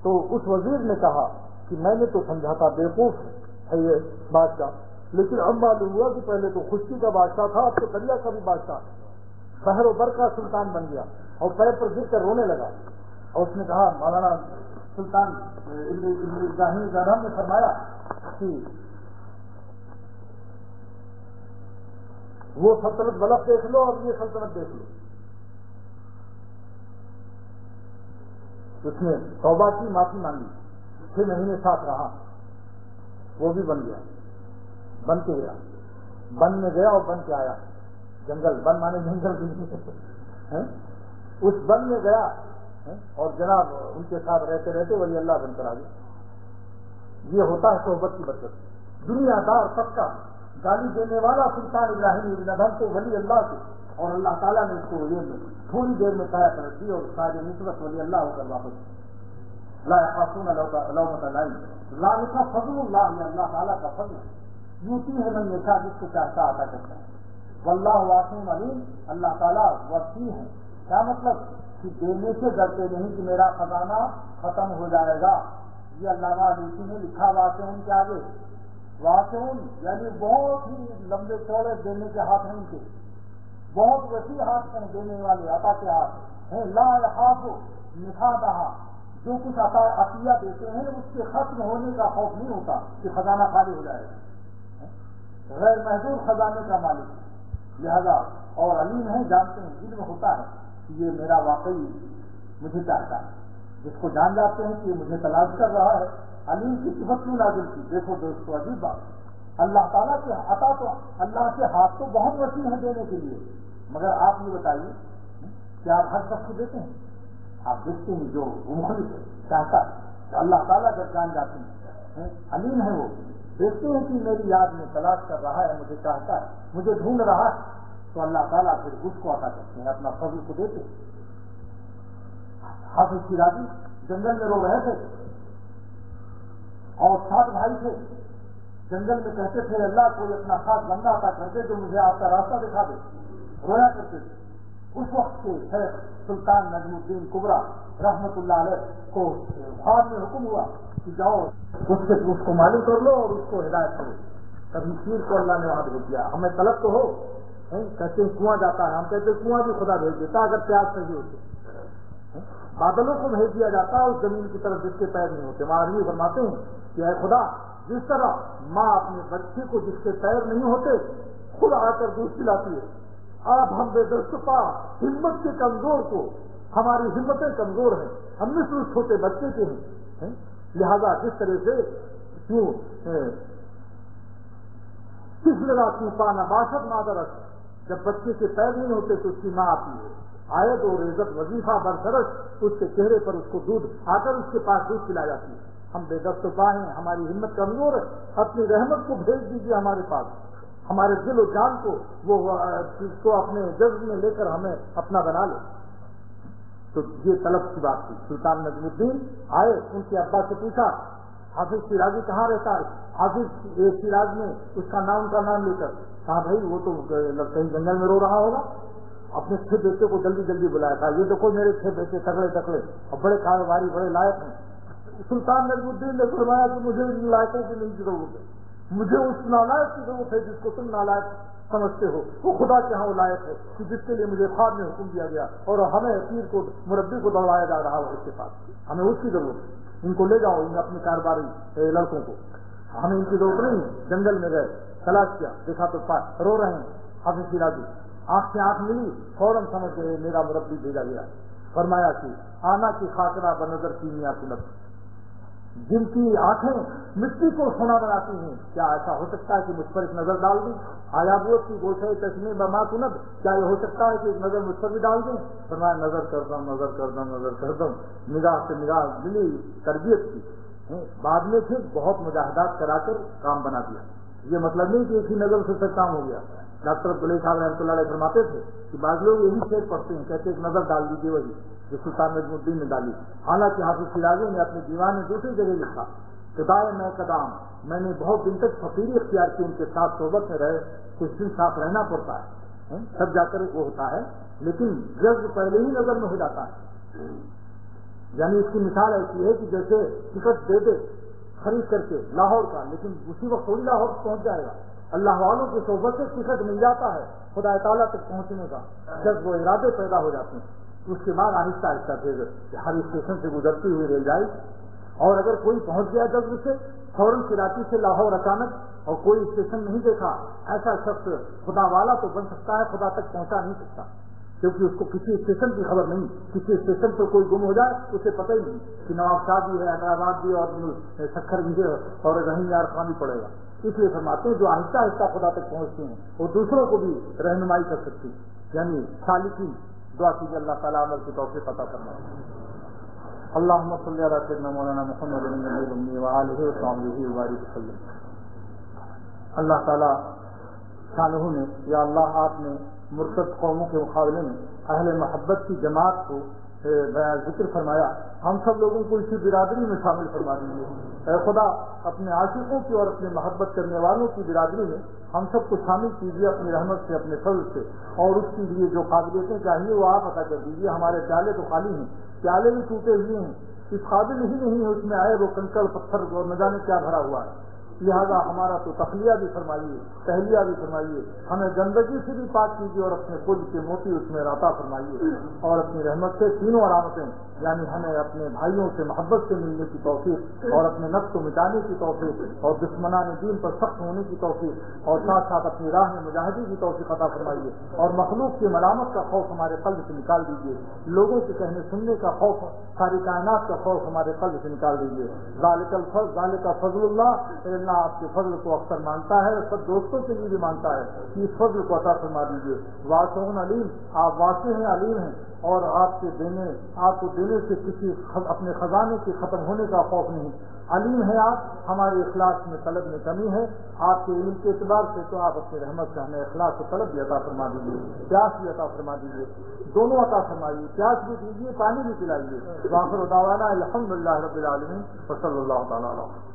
تو اس وزیر نے کہا کہ میں نے تو سمجھا تھا بیوقوف ہے یہ بادشاہ، لیکن اب معلوم ہوا کہ پہلے تو خشکی کا بادشاہ تھا، اب تو دریا کا بھی بادشاہ، بحر و بر کا سلطان بن گیا. اور پیر پر گر کر رونے لگا. اور اس نے کہا مولانا سلطان ابراہیم ادم نے فرمایا کہ وہ سلطنت بلف دیکھ لو اور یہ سلطنت دیکھ لو. اس نے توبہ کی، معافی مانگی، 6 مہینے ساتھ رہا، وہ بھی بن گیا. بن کے گیا، بن میں گیا اور بن کے آیا. جنگل، بن مانے جنگل بھی اس بن میں گیا اور جناب ان کے ساتھ رہتے رہتے ولی اللہ بن کر آ گیا. یہ ہوتا ہے صحبت کی برکت. دنیا دار سب کا گالی دینے والا سلطان ابراہیم ابن ادم کو ولی اللہ سے، اور اللہ تعالیٰ نے اس کو یہ تھوڑی دیر میں سایہ کر دی اور سایہ نسبت ولی اللہ ہو کر واپس. لا یخافون لومۃ لائم، ذالک فضل اللہ، یہ اللہ تعالیٰ کا فضل ہے. یوتی ہے من یشاء، جس کو چاہتا عطا کرتا ہے. واللہ واسع علیم، اللہ تعالیٰ وسیع ہے. کیا مطلب کہ دینے سے ڈرتے نہیں کہ میرا خزانہ ختم ہو جائے گا. یہ علامہ علوسی نے لکھا واسعون کے آگے، واسعون یعنی بہت ہی لمبے چوڑے دینے کے ہاتھ ہیں ان کے، بہت وسیع ہاتھ ہیں دینے والے، عطا کے ہاتھ ہیں. لا یخاف نفاذہ، جو کچھ عطیہ دیتے ہیں اس کے ختم ہونے کا خوف نہیں ہوتا کہ خزانہ خالی ہو جائے گا. غیر محدود خزانے کا مالک ہے. لہذا اور علیم ہے، جانتے ہیں، علم ہوتا ہے کہ یہ میرا واقعی مجھے چاہتا ہے. جس کو جان جاتے ہیں کہ یہ مجھے تلاش کر رہا ہے. علیم کی صفت کیوں نازل کی؟ دیکھو دوستو عجیب بات، اللہ تعالیٰ کے عطا تو اللہ کے ہاتھ تو بہت وسیع ہے دینے کے لیے، مگر آپ یہ بتائیے کہ آپ ہر شخص کو دیتے ہیں؟ آپ دیکھتے ہیں جو مخلص چاہتا ہے. اللہ تعالیٰ جب جان جاتے ہیں، علیم ہے، وہ دیکھتے ہیں کہ میری یاد میں تلاش کر رہا ہے، مجھے چاہتا ہے، مجھے ڈھونڈ رہا ہے، تو اللہ تعالیٰ پھر اس کو عطا کرتے ہیں، اپنا فضل کو دیتے ہیں. حافظ شیرازی جنگل میں رو رہے تھے اور 7 بھائی تھے. جنگل میں کہتے تھے اللہ کوئی اپنا خاص بندہ عطا کر دے جو مجھے آپ کا راستہ دکھا دے. رویا کرتے تھے. اس وقت کے شیخ سلطان نجم الدین کبرا رحمت اللہ علیہ کو بعد میں حکم ہوا کہ جاؤ اس کو معلوم کر لو اور اس کو ہدایت کرو. کبھی پیر کو اللہ نے وہاں بھیج دیا. ہمیں طلب تو ہو، کہتے ہیں کنواں جاتا ہے، ہم کہتے ہیں کنواں بھی خدا بھیج دیتا اگر پیاس صحیح ہوتے. بادلوں کو بھیج دیا جاتا ہے اس زمین کی طرف جس کے پیر نہیں ہوتے. مہاراجی فرماتے ہیں کہ اے خدا، جس طرح ماں اپنے بچے کو جس کے پیر نہیں ہوتے خود آ کر دودھ پلاتی ہے، آپ ہم بے دست پا ہمت کے کمزور کو، ہماری ہمتیں کمزور ہیں، ہم مثل چھوٹے بچے کے ہیں. لہذا جس طرح سے کیوں کس لگا کیوں پانا باشد مادرت، جب بچے کے پیر نہیں ہوتے تو اس کی ماں آتی ہے، آیت اور عزت وظیفہ برسرش اس کے چہرے پر اس کو دودھ آ کر اس کے پاس دودھ پلا جاتی ہے. ہم بے دست و پا ہیں، ہماری ہمت کمزور ہے، اپنی رحمت کو بھیج دیجیے ہمارے پاس، ہمارے دل و جان کو وہ اپنے جذب میں لے کر ہمیں اپنا بنا لے. تو یہ طلب کی بات تھی. سلطان نجم الدین آئے، ان کے ابا سے پوچھا حافظ شیرازی کہاں رہتا ہے. حافظ شیراز نے اس کا نام لے کر کہا بھائی وہ تو کہیں جنگل میں رو رہا ہوگا. اپنے 6 بیٹے کو جلدی جلدی بلایا تھا، یہ دیکھو میرے 6 بیٹے تکڑے تکڑے اور بڑے کاروباری، بڑے لائق ہیں. سلطان نجم الدین نے فرمایا کہ مجھے ان لائقوں کی نہیں ضرورت ہے، مجھے اس نالائق کی ضرورت ہے جس کو تم نالائق سمجھتے ہو. وہ خدا کے ہاں وہ لائق ہے کہ جس کے لیے مجھے خواب میں حکم دیا گیا اور ہمیں پیر کو مربی کو دوڑایا جا رہا ہے اس کے پاس، ہمیں اس کی ضرورت ہے. ان کو لے جاؤ، ان اپنے کاروباری لڑکوں کو. ہمیں ان کی ضرورت نہیں، جنگل میں گئے، تلاش کیا، دیکھا تو رو رہے ہیں حافظ شیرازی، آنکھ سے آنکھ ملی، فوراً سمجھ گئے میرا مربی بھیجا گیا. فرمایا کہ آنا کی خاطرہ بنظر کی میاں کنت، جن کی آنکھیں مٹی کو سونا بناتی ہیں، کیا ایسا ہو سکتا ہے کہ مجھ پر ایک نظر ڈال دیں؟ آیابوت کی گوشے چشمے بما کنت، کیا یہ ہو سکتا ہے کہ ایک نظر مجھ پر بھی ڈال دیں؟ فرمایا نظر کر دم، نظر کر دم، نظر کر دم. نگاہ سے نگاہ ملی، تربیت کی. بعد میں پھر بہت مجاہدات کرا کر کام بنا دیا. یہ مطلب نہیں کہ ایک ہی نظر سے سب کام ہو گیا. ڈاکٹر عبداللہ صاحب رحمۃ اللہ علیہ فرماتے تھے کہ بعض لوگ یہی شعر پڑھتے ہیں، کہتے ایک نظر ڈال دیجیے، وہی جو سلطان نجم الدین نے ڈالی. حالانکہ حافظ شیرازی نے اپنے دیوان میں دوسری جگہ لکھا، خدائے میں قدام، میں نے بہت دن تک فقیری اختیار کی، ان کے ساتھ صحبت میں رہے، کچھ دن ساتھ رہنا پڑتا ہے، سب جا کر وہ ہوتا ہے، لیکن جذب پہلے ہی نظر میں ہو جاتا ہے. یعنی اس کی مثال ایسی ہے کہ جیسے ٹکٹ دے دے خرید کر کے لاہور کا، لیکن اسی وقت تھوڑی لاہور پہنچ جائے گا. اللہ والوں کی صحبت سے ٹکٹ مل جاتا ہے خدا تعالیٰ تک پہنچنے کا، جب وہ ارادے پیدا ہو جاتے ہیں. اس کے بعد آہستہ آہستہ پھر ہر اسٹیشن سے گزرتی ہوئی ریل جائے، اور اگر کوئی پہنچ گیا جذب سے فوراً کراچی سے لاہور اچانک اور کوئی اسٹیشن نہیں دیکھا، ایسا شخص خدا والا تو بن سکتا ہے، خدا تک پہنچا نہیں سکتا، کیونکہ اس کو کسی اسٹیشن کی خبر نہیں. کسی اسٹیشن پر کوئی گم ہو جائے اسے پتہ ہی نہیں کہ نواب شاہ بھی ہے، حیدرآباد بھی، اور سکھر بھی ہے، اور رحیم یار خان بھی پڑے گا. اس لیے فرماتے ہیں جو آہستہ آہستہ خدا تک پہنچتے ہیں وہ دوسروں کو بھی رہنمائی کر سکتی ہیں. یعنی سالکین دعا کیجیے اللہ تعالیٰ عمل کی توفیق عطا فرمائے. اللہم صلی علی سیدنا مولانا محمد النبی الأمی وآلہ وصحبہ وبارک وسلم. اللہ تعالیٰ شانہ نے، یا اللہ آپ نے مرتد قوموں کے مقابلے میں اہل محبت کی جماعت کو ذکر فرمایا، ہم سب لوگوں کو اسی برادری میں شامل فرما دیجیے. اے خدا اپنے عاشقوں کی اور اپنے محبت کرنے والوں کی برادری میں ہم سب کو شامل کیجیے اپنی رحمت سے، اپنے فضل سے، اور اس کے لیے جو قابلیتیں چاہیے وہ آپ عطا کر دیجیے. ہمارے پیالے تو خالی ہیں، پیالے بھی ٹوٹے ہوئے ہیں، اس قابل ہی نہیں ہے اس میں آئے وہ کنکڑ پتھر اور نہ جانے کیا بھرا ہوا ہے. لہذا ہمارا تو تخلیہ بھی فرمائیے، تہلیہ بھی فرمائیے، ہمیں گندگی سے بھی پاک کیجیے، اور اپنے پل کے موتی اس میں عطا فرمائیے، اور اپنی رحمت سے تینوں علامتیں، یعنی ہمیں اپنے بھائیوں سے محبت سے ملنے کی توفیق، اور اپنے نفس کو مٹانے کی توفیق، اور دشمنان دین پر سخت ہونے کی توفیق، اور ساتھ ساتھ اپنی راہ میں مجاہدی کی توفیق عطا فرمائیے، اور مخلوق کی ملامت کا خوف ہمارے قلب سے نکال دیجیے، لوگوں کے کہنے سننے کا خوف، ساری کائنات کا خوف ہمارے قلب سے نکال دیجیے. ذالک الفضل، ذالک فضل اللہ، اللہ آپ کے فضل کو اکثر مانگتا ہے، سب دوستوں کے لیے بھی مانگتا ہے کہ اس فضل کو عطا فرما دیجیے. واسع علیم، آپ واسع ہیں، علیم ہیں، اور آپ کو دینے سے کسی اپنے خزانے کے ختم ہونے کا خوف نہیں. علیم ہے آپ، ہمارے اخلاص میں طلب میں کمی ہے، آپ کے علم کے اعتبار سے تو آپ اپنی رحمت سے ہمیں اخلاص و طلب بھی عطا فرما دیجیے، پیاس بھی عطا فرما دیجیے، دونوں عطا فرمائیے، پیاس بھی دیجیے، پانی بھی پلائیے. وآخر دعوانا الحمدللہ رب العالمین، وصلی اللہ تعالیٰ علیہ.